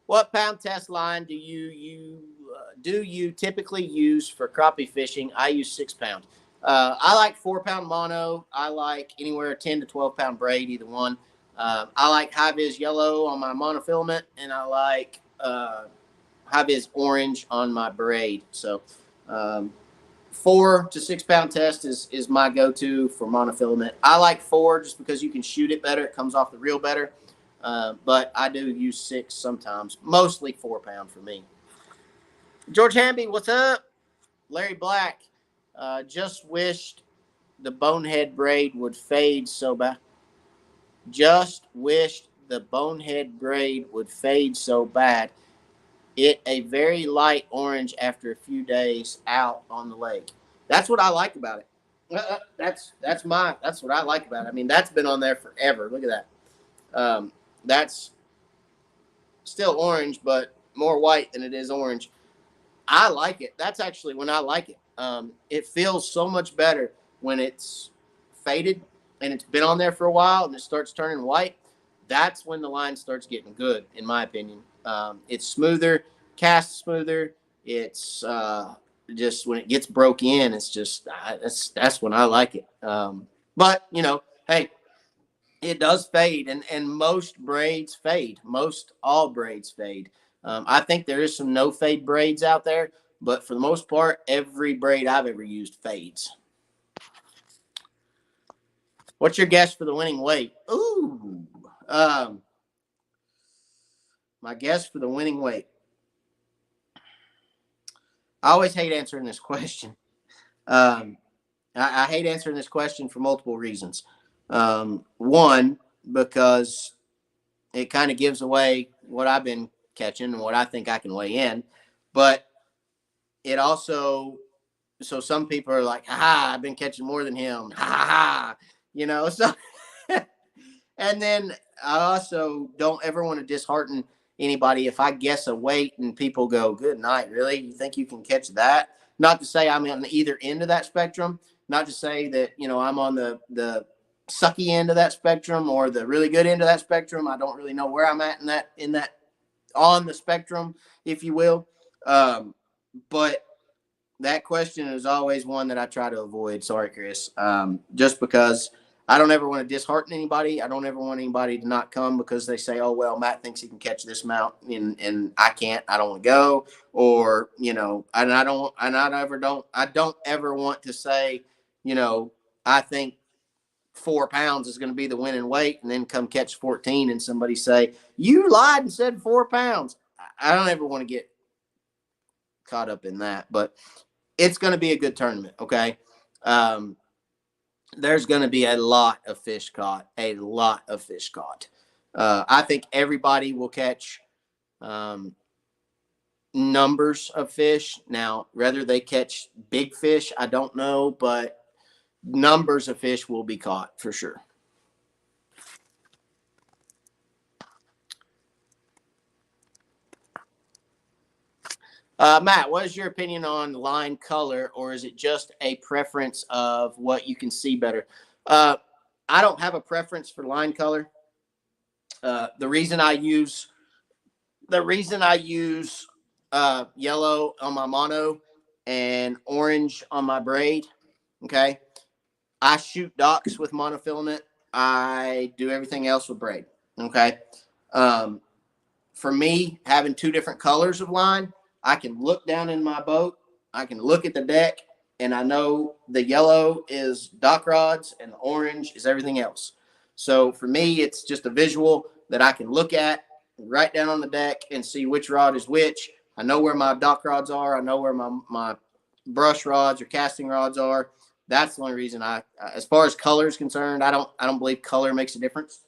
Speaker 1: What pound test line do you typically use for crappie fishing? I use 6 pound. I like 4 pound mono. I like anywhere 10 to 12 pound braid, either one. I like high vis yellow on my monofilament, and I like high vis orange on my braid. So 4 to 6 pound test is my go-to for monofilament. I like 4 just because you can shoot it better. It comes off the reel better. But I do use 6 sometimes, mostly 4 pound for me. George Hamby, what's up? Larry Black, just wished the bonehead braid would fade so bad. Just wished the bonehead braid would fade so bad. It a very light orange after a few days out on the lake. That's what I like about it. That's what I like about it. I mean, that's been on there forever. Look at that. That's still orange, but more white than it is orange. I like it. That's actually when I like it. It feels so much better when it's faded and it's been on there for a while and it starts turning white. That's when the line starts getting good, in my opinion. It's smoother, casts smoother. It's just when it gets broke in, it's just that's when I like it. But you know, hey, it does fade, and most braids fade. Most all braids fade. I think there is some no fade braids out there, but for the most part, every braid I've ever used fades. What's your guess for the winning weight? Ooh, my guess for the winning weight. I always hate answering this question. I hate answering this question for multiple reasons. One, because it kind of gives away what I've been catching and what I think I can weigh in. But it also, so some people are like, ha, I've been catching more than him. Ha ha ha. You know, so, and then I also don't ever want to dishearten anybody if I guess a weight and people go, good night, really? You think you can catch that? Not to say I'm on either end of that spectrum. Not to say that, you know, I'm on the sucky end of that spectrum or the really good end of that spectrum. I don't really know where I'm at in that on the spectrum, if you will. But that question is always one that I try to avoid. Sorry, Chris. Just because I don't ever want to dishearten anybody. I don't ever want anybody to not come because they say, oh, well, Matt thinks he can catch this amount and I can't, I don't want to go. Or, you know, I don't ever want to say, you know, I think 4 pounds is going to be the winning weight and then come catch 14 and somebody say, you lied and said 4 pounds. I don't ever want to get caught up in that, but it's going to be a good tournament. Okay. There's going to be a lot of fish caught, I think everybody will catch, numbers of fish. Now, whether they catch big fish, I don't know, but numbers of fish will be caught for sure. Matt, what is your opinion on line color, or is it just a preference of what you can see better? I don't have a preference for line color. The reason I use yellow on my mono and orange on my braid. Okay. I shoot docks with monofilament. I do everything else with braid. Okay. Um, for me, having two different colors of line, I can look down in my boat, I can look at the deck, and I know the yellow is dock rods and the orange is everything else. So for me, it's just a visual that I can look at right down on the deck and see which rod is which. I know where my dock rods are. I know where my brush rods or casting rods are. That's the only reason as far as color is concerned, I don't believe color makes a difference.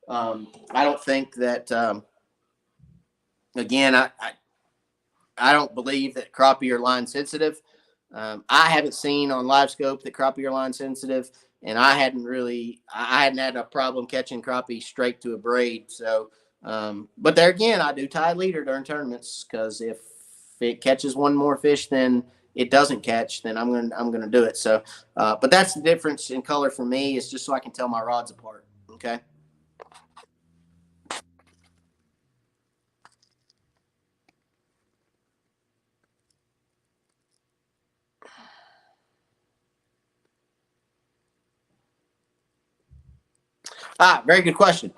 Speaker 1: I don't think that, again, I don't believe that crappie are line sensitive. I haven't seen on live scope that crappie are line sensitive, and I hadn't had a problem catching crappie straight to a braid. So, but there again, I do tie leader during tournaments, because if it catches one more fish than it doesn't catch, then I'm gonna do it. So, but that's the difference in color for me, is just so I can tell my rods apart. Okay. Very good question.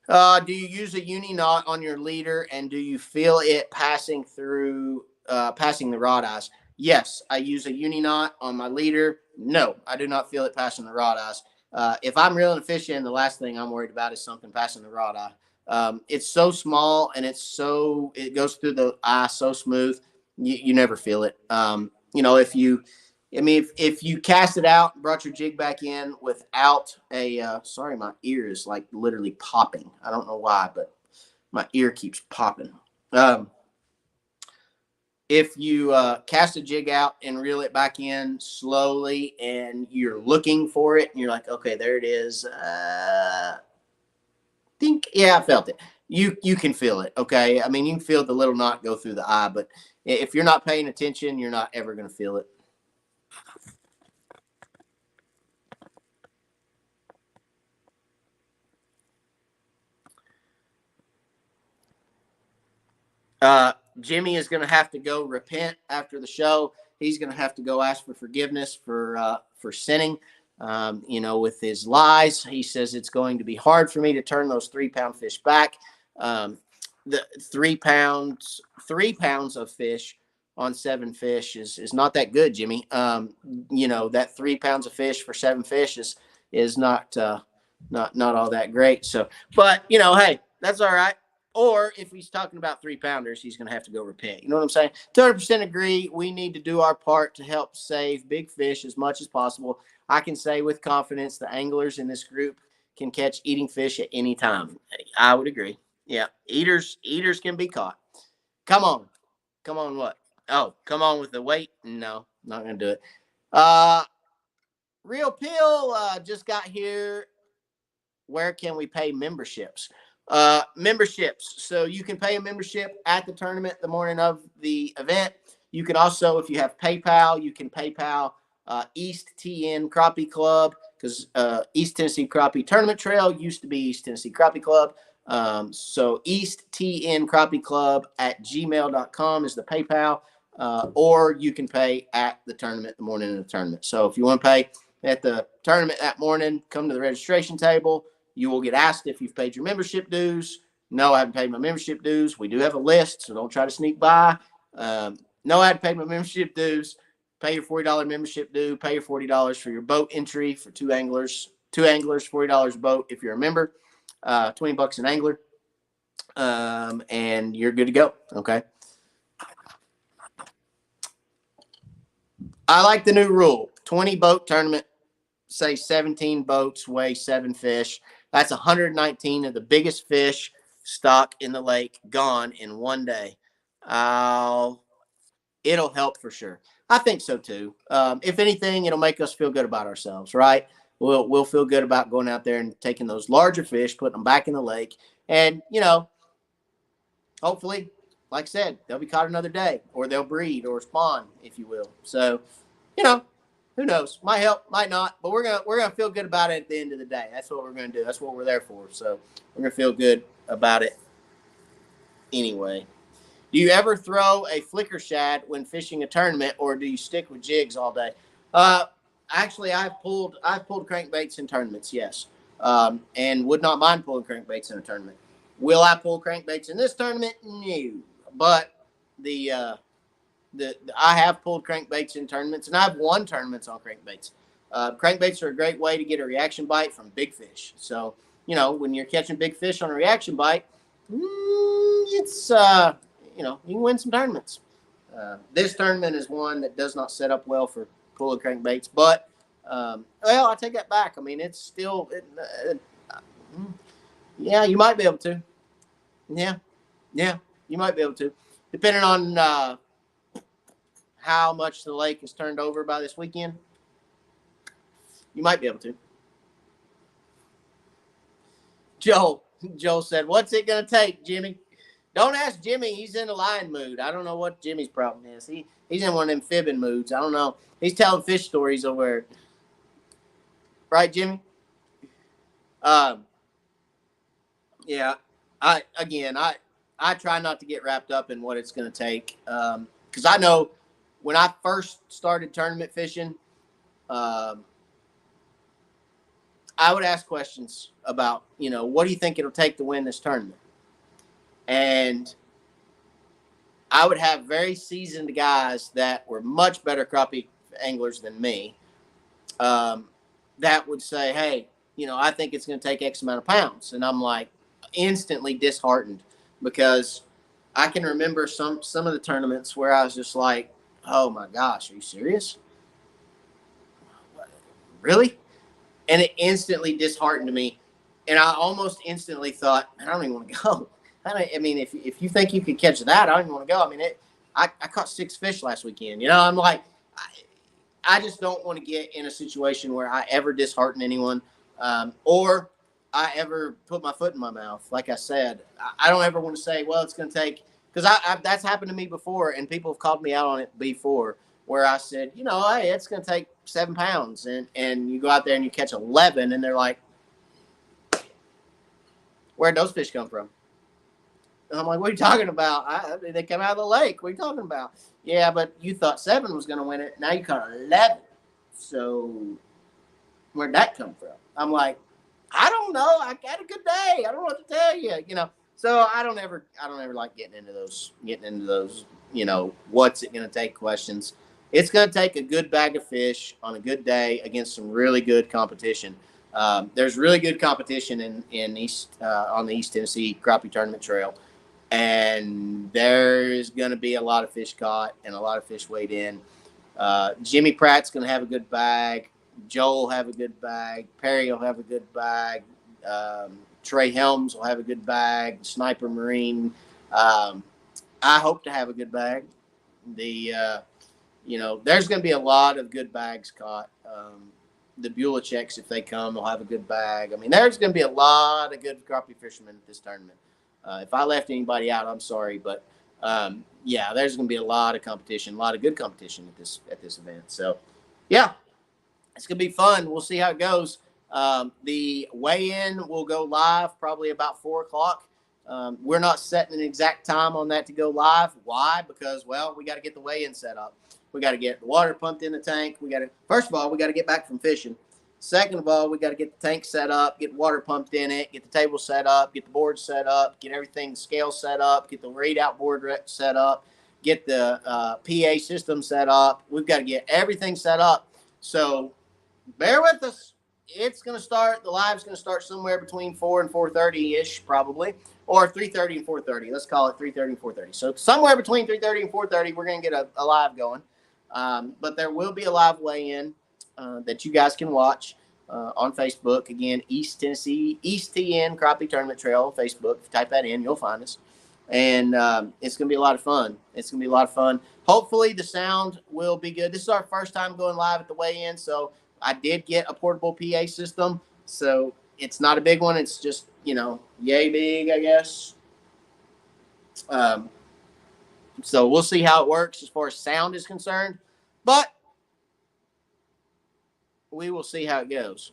Speaker 1: Do you use a uni knot on your leader, and do you feel it passing the rod eyes? Yes, I use a uni knot on my leader. No, I do not feel it passing the rod eyes. If I'm reeling a fish in, the last thing I'm worried about is something passing the rod eye. It's so small, and it goes through the eye so smooth, you never feel it. If you cast it out, brought your jig back in without sorry, my ear is like literally popping. I don't know why, but my ear keeps popping. If you cast a jig out and reel it back in slowly, and you're looking for it, and you're like, okay, there it is. Yeah, I felt it. You can feel it. Okay. I mean, you can feel the little knot go through the eye, but if you're not paying attention, you're not ever going to feel it. Jimmy is going to have to go repent after the show. He's going to have to go ask for forgiveness for sinning. With his lies, he says it's going to be hard for me to turn those 3-pound fish back. The 3 pounds of fish on 7 fish is not that good, Jimmy. That 3 pounds of fish for 7 fish is not all that great. So, but hey, that's all right. Or if he's talking about 3-pounders, he's going to have to go repent. You know what I'm saying? 200% agree. We need to do our part to help save big fish as much as possible. I can say with confidence the anglers in this group can catch eating fish at any time. I would agree. Yeah, eaters can be caught. Come on. What? Oh, come on with the weight? No, not going to do it. Real Pill just got here. Where can we pay memberships? Memberships. So you can pay a membership at the tournament the morning of the event. You can also, if you have PayPal, you can PayPal East TN Crappie Club, because East Tennessee Crappie Tournament Trail used to be East Tennessee Crappie Club. So East TN Crappie Club at gmail.com is the PayPal, or you can pay at the tournament the morning of the tournament. So if you want to pay at the tournament that morning, come to the registration table. You will get asked if you've paid your membership dues. No, I haven't paid my membership dues. We do have a list, so don't try to sneak by. No, I haven't paid my membership dues. Pay your $40 membership due. Pay your $40 for your boat entry for 2 anglers. 2 anglers, $40 a boat if you're a member. $20 an angler. And you're good to go. Okay. I like the new rule. 20 boat tournament. Say 17 boats weigh 7 fish. That's 119 of the biggest fish stock in the lake gone in one day. It'll help for sure. I think so too. If anything, it'll make us feel good about ourselves, right? We'll feel good about going out there and taking those larger fish, putting them back in the lake, and hopefully, like I said, they'll be caught another day, or they'll breed or spawn, if you will. So, who knows? Might help, might not, but we're gonna feel good about it at the end of the day. That's what we're gonna do. That's what we're there for. So we're gonna feel good about it anyway. Do you ever throw a flicker shad when fishing a tournament, or do you stick with jigs all day? Uh, Actually, I've pulled crankbaits in tournaments, yes, and would not mind pulling crankbaits in a tournament. Will I pull crankbaits in this tournament? No, but the I have pulled crankbaits in tournaments, and I've won tournaments on crankbaits. Crankbaits are a great way to get a reaction bite from big fish. So when you're catching big fish on a reaction bite, it's you can win some tournaments. This tournament is one that does not set up well for pulling crankbaits, but well, I take that back. I mean, it's still, yeah, you might be able to. Yeah, yeah, you might be able to, depending on how much the lake is turned over by this weekend. You might be able to. Joel said, "What's it gonna take, Jimmy?" Don't ask Jimmy. He's in a lion mood. I don't know what Jimmy's problem is. He's in one of them fibbing moods. I don't know. He's telling fish stories over, right, Jimmy? Um, yeah. I try not to get wrapped up in what it's going to take, because I know when I first started tournament fishing, um, I would ask questions about, what do you think it'll take to win this tournament? And I would have very seasoned guys that were much better crappie anglers than me, that would say, hey, I think it's going to take X amount of pounds. And I'm like instantly disheartened, because I can remember some of the tournaments where I was just like, oh my gosh, are you serious? Really? And it instantly disheartened me. And I almost instantly thought, I don't even want to go. I mean, if you think you could catch that, I don't even want to go. I mean, I caught 6 fish last weekend. I'm like, I just don't want to get in a situation where I ever dishearten anyone, or I ever put my foot in my mouth. Like I said, I don't ever want to say, well, it's going to take, because that's happened to me before, and people have called me out on it before, where I said, hey, it's going to take 7 pounds, and you go out there and you catch 11, and they're like, where'd those fish come from? And I'm like, what are you talking about? They come out of the lake. What are you talking about? Yeah, but you thought 7 was going to win it. Now you caught 11. So where'd that come from? I'm like, I don't know. I had a good day. I don't know what to tell you. So I don't ever like getting into those, what's it going to take questions. It's going to take a good bag of fish on a good day against some really good competition. There's really good competition in East on the East Tennessee Crappie Tournament Trail, and there's going to be a lot of fish caught and a lot of fish weighed in. Jimmy Pratt's going to have a good bag. Joel will have a good bag. Perry will have a good bag. Trey Helms will have a good bag. Sniper Marine. I hope to have a good bag. There's going to be a lot of good bags caught. The Beulah Czechs, if they come, will have a good bag. I mean, there's going to be a lot of good crappie fishermen at this tournament. If I left anybody out, I'm sorry, but yeah, there's going to be a lot of competition, a lot of good competition at this event. So, yeah, it's going to be fun. We'll see how it goes. The weigh-in will go live probably about 4 o'clock. We're not setting an exact time on that to go live. Why? Because, well, we got to get the weigh-in set up. We got to get the water pumped in the tank. First of all, we got to get back from fishing. Second of all, we got to get the tank set up, get water pumped in it, get the table set up, get the board set up, get everything, scale set up, get the readout board set up, get the PA system set up. We've got to get everything set up. So bear with us. It's going to start, the live's going to start somewhere between 4 and 4:30-ish probably, or 3:30 and 4:30. Let's call it 3:30 and 4:30. So somewhere between 3:30 and 4:30, we're going to get a live going. But there will be a live weigh-in that you guys can watch on Facebook. Again, East TN Crappie Tournament Trail on Facebook. If you type that in, you'll find us. And it's going to be a lot of fun. Hopefully the sound will be good. This is our first time going live at the weigh-in, so I did get a portable PA system. So it's not a big one. It's just, yay big, I guess. So we'll see how it works as far as sound is concerned. But we will see how it goes.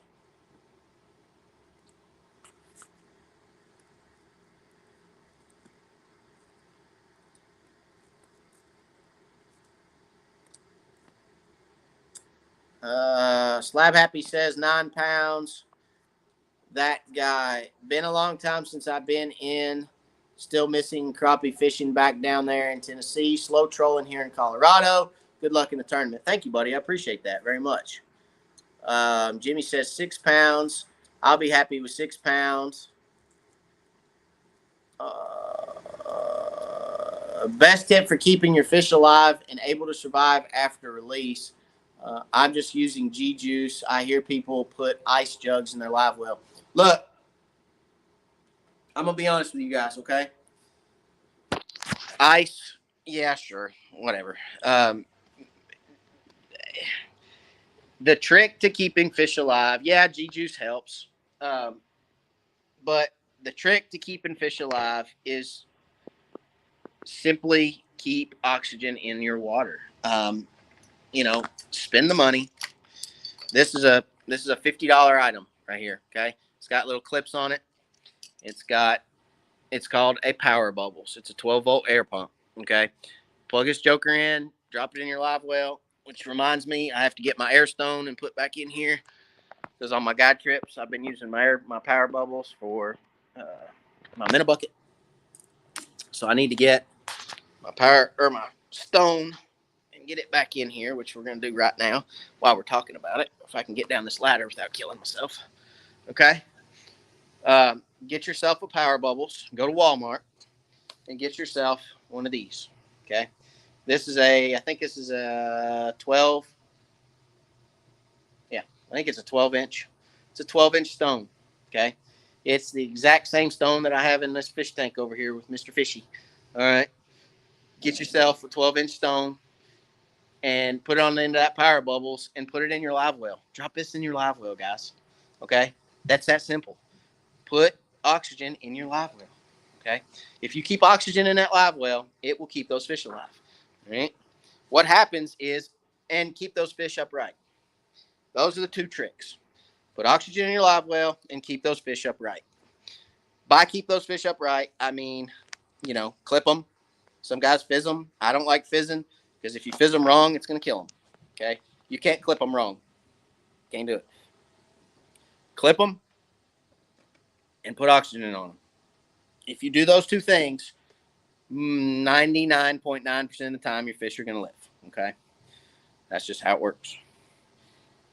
Speaker 1: Slab Happy says 9 pounds. That guy, been a long time since I've been in. Still missing crappie fishing back down there in Tennessee. Slow trolling here in Colorado. Good luck in the tournament. Thank you, buddy. I appreciate that very much. Jimmy says 6 pounds. I'll be happy with 6 pounds. Best tip for keeping your fish alive and able to survive after release. I'm just using G-Juice. I hear people put ice jugs in their live well. Look, I'm going to be honest with you guys, okay? Ice, yeah, sure, whatever. The trick to keeping fish alive, yeah, G-Juice helps. But the trick to keeping fish alive is simply keep oxygen in your water. Spend the money. This is a $50 item right here. Okay, it's got little clips on it. It's called a Power Bubbles. It's a 12-volt air pump. Okay, plug this joker in, drop it in your live well. Which reminds me, I have to get my air stone and put back in here because on my guide trips, I've been using my Power Bubbles for my minnow bucket. So I need to get my stone and get it back in here, which we're going to do right now while we're talking about it. If I can get down this ladder without killing myself. Okay. Get yourself a Power Bubbles. Go to Walmart and get yourself one of these. Okay. I think this is a 12. Yeah, I think it's a 12-inch. It's a 12-inch stone. Okay. It's the exact same stone that I have in this fish tank over here with Mr. Fishy. All right. Get yourself a 12-inch stone and put it on the end of that Power Bubbles and put it in your live well. Drop this in your live well, guys. Okay? That's that simple. Put oxygen in your live well. Okay? If you keep oxygen in that live well, it will keep those fish alive. All right? What happens is, and keep those fish upright. Those are the two tricks. Put oxygen in your live well and keep those fish upright. By keep those fish upright, I mean, clip them. Some guys fizz them. I don't like fizzing because if you fizz them wrong, it's going to kill them. Okay? You can't clip them wrong. Can't do it. Clip them and put oxygen on them. If you do those two things, 99.9% of the time, your fish are going to live. Okay? That's just how it works.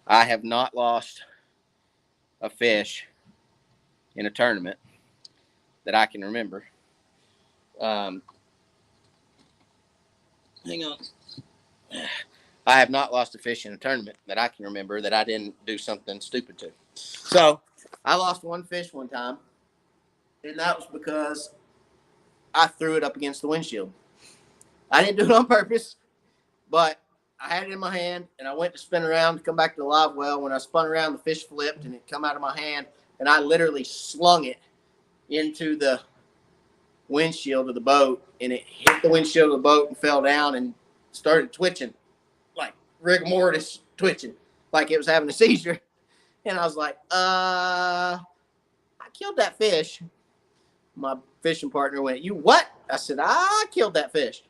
Speaker 1: I have not lost a fish in a tournament that I can remember. Hang on. I have not lost a fish in a tournament that I can remember that I didn't do something stupid to. So I lost one fish one time, and that was because I threw it up against the windshield. I didn't do it on purpose, but I had it in my hand, and I went to spin around to come back to the live well. When I spun around, the fish flipped, and it come out of my hand, and I literally slung it into the windshield of the boat, and it hit the windshield of the boat and fell down and started twitching, like rigor mortis twitching, like it was having a seizure. And I was like, I killed that fish. My fishing partner went, "You what?" I said, "I killed that fish."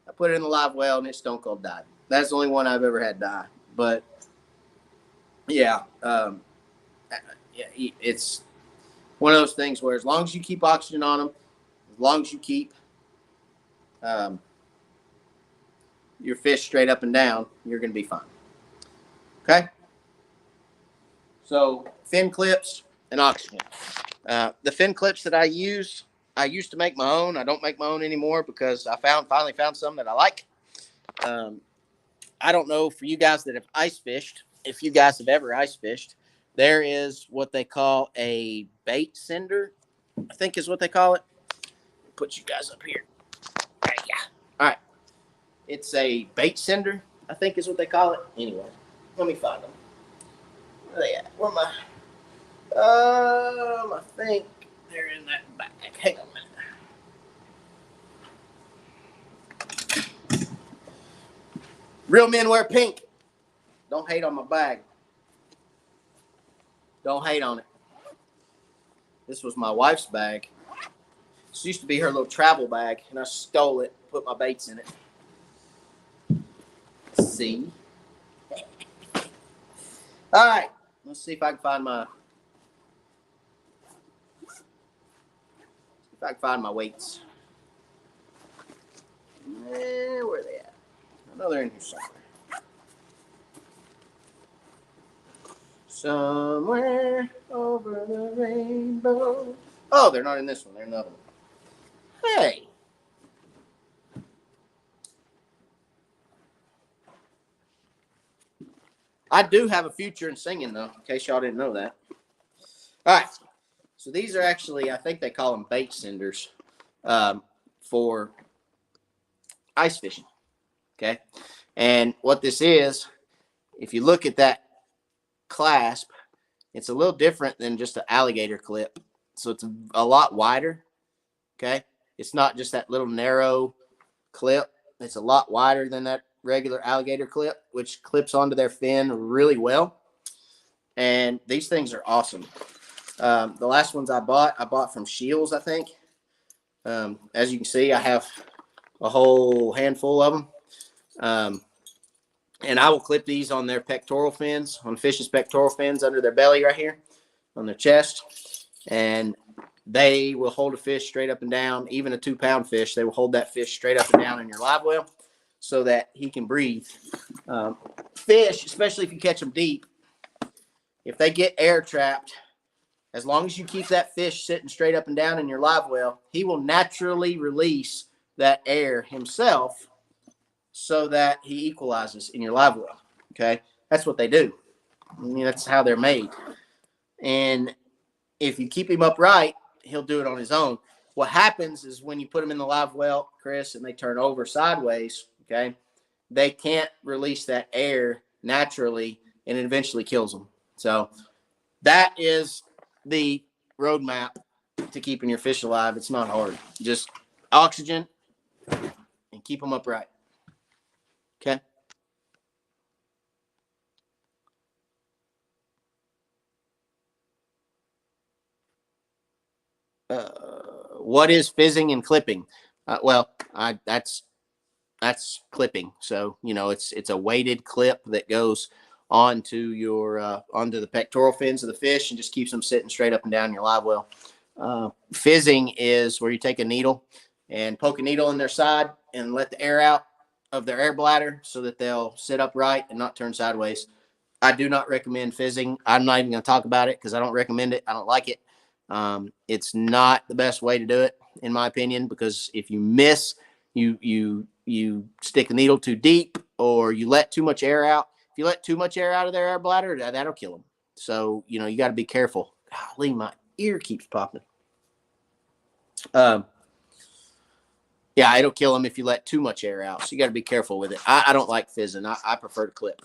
Speaker 1: I put it in the live well, and it stone cold died. That's the only one I've ever had die. But yeah, it's one of those things where as long as you keep oxygen on them, as long as you keep your fish straight up and down, you're going to be fine. Okay? So fin clips and oxygen. The fin clips that I used to make my own. I don't make my own anymore because I finally found some that I like. I don't know for you guys that have ice fished, if you guys have ever ice fished, there is what they call a bait sender, I think is what they call it. Put you guys up here. Yeah. All right. It's a bait sender, I think is what they call it. Anyway, let me find them. Where are they at? Where am I? I think they're in that bag. Hang on a minute. Real men wear pink. Don't hate on my bag. Don't hate on it. This was my wife's bag. This used to be her little travel bag, and I stole it, put my baits in it. See? All right, let's see if I can find my weights. Where are they at? I know they're in here somewhere. Somewhere over the rainbow. Oh, they're not in this one. They're in another one. Hey. I do have a future in singing, though, in case y'all didn't know that. All right. So these are actually, I think they call them bait senders for ice fishing. Okay. And what this is, if you look at that clasp, it's a little different than just an alligator clip. So it's a lot wider. Okay. It's not just that little narrow clip. It's a lot wider than that regular alligator clip, which clips onto their fin really well. And these things are awesome. The last ones I bought from Shields, I think. As you can see, I have a whole handful of them. And I will clip these on their pectoral fins, on fish's pectoral fins under their belly right here, on their chest. And they will hold a fish straight up and down, even a 2-pound fish. They will hold that fish straight up and down in your live well so that he can breathe. Fish, especially if you catch them deep, if they get air trapped, as long as you keep that fish sitting straight up and down in your live well, he will naturally release that air himself so that he equalizes in your live well. Okay? That's what they do. I mean, that's how they're made. And if you keep him upright, he'll do it on his own. What happens is when you put them in the live well, Chris, and they turn over sideways, okay, they can't release that air naturally, and it eventually kills them. So that is the roadmap to keeping your fish alive. It's not hard. Just oxygen and keep them upright. Okay. What is fizzing and clipping? That's clipping. So it's a weighted clip that goes onto your onto the pectoral fins of the fish and just keeps them sitting straight up and down in your live well. Fizzing is where you take a needle and poke a needle in their side and let the air out of their air bladder so that they'll sit upright and not turn sideways. I do not recommend fizzing. I'm not even going to talk about it because I don't recommend it. I don't like it. It's not the best way to do it, in my opinion, because if you miss, you stick the needle too deep or you let too much air out. If you let too much air out of their air bladder, that'll kill them. So, you got to be careful. Golly, my ear keeps popping. Yeah, it'll kill them if you let too much air out. So you got to be careful with it. I don't like fizzing. I prefer to clip.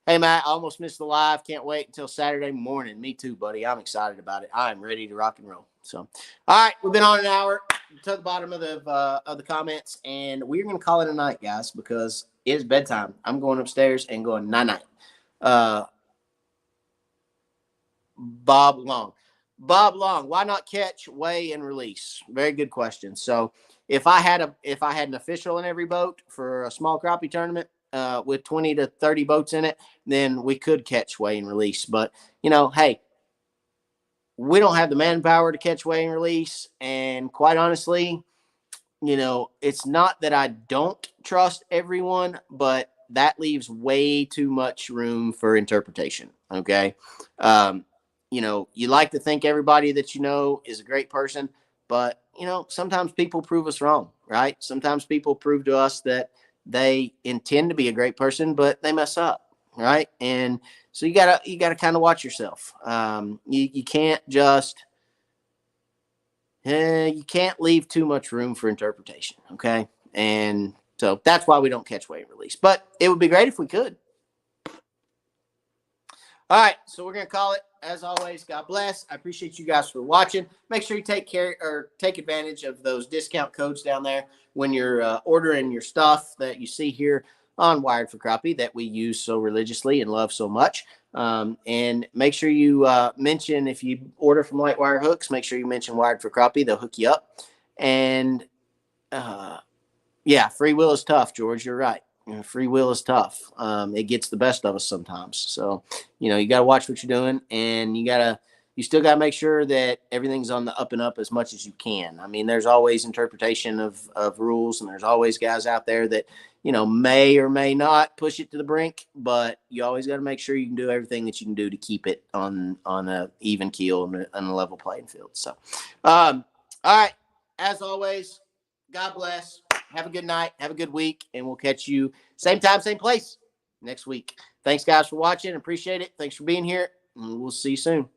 Speaker 1: Hey, Matt, I almost missed the live. Can't wait until Saturday morning. Me too, buddy. I'm excited about it. I'm ready to rock and roll. So, all right, we've been on an hour to the bottom of the comments, and we're going to call it a night, guys, because it is bedtime. I'm going upstairs and going night-night. Bob Long, why not catch, weigh, and release? Very good question. So, if I had an official in every boat for a small crappie tournament, with 20 to 30 boats in it, then we could catch, weigh, and release. But, hey, we don't have the manpower to catch, weigh, and release. And quite honestly, it's not that I don't trust everyone, but that leaves way too much room for interpretation. Okay. You like to think everybody that is a great person, but, sometimes people prove us wrong, right? Sometimes people prove to us that they intend to be a great person, but they mess up, right? And so you gotta kind of watch yourself. You can't just you can't leave too much room for interpretation, okay? And so that's why we don't catch, weigh, and release. But it would be great if we could. All right, so we're gonna call it. As always, God bless. I appreciate you guys for watching. Make sure you take advantage of those discount codes down there when you're ordering your stuff that you see here on Wired for Crappie that we use so religiously and love so much. And make sure you mention, if you order from Light Wire Hooks, make sure you mention Wired for Crappie. They'll hook you up. And yeah, free will is tough, George. You're right. free will is tough. It gets the best of us sometimes. So, you got to watch what you're doing, and you still got to make sure that everything's on the up and up as much as you can. I mean, there's always interpretation of rules, and there's always guys out there that, may or may not push it to the brink, but you always got to make sure you can do everything that you can do to keep it on a even keel and a level playing field. So, all right. As always, God bless. Have a good night. Have a good week. And we'll catch you same time, same place next week. Thanks, guys, for watching. Appreciate it. Thanks for being here. And we'll see you soon.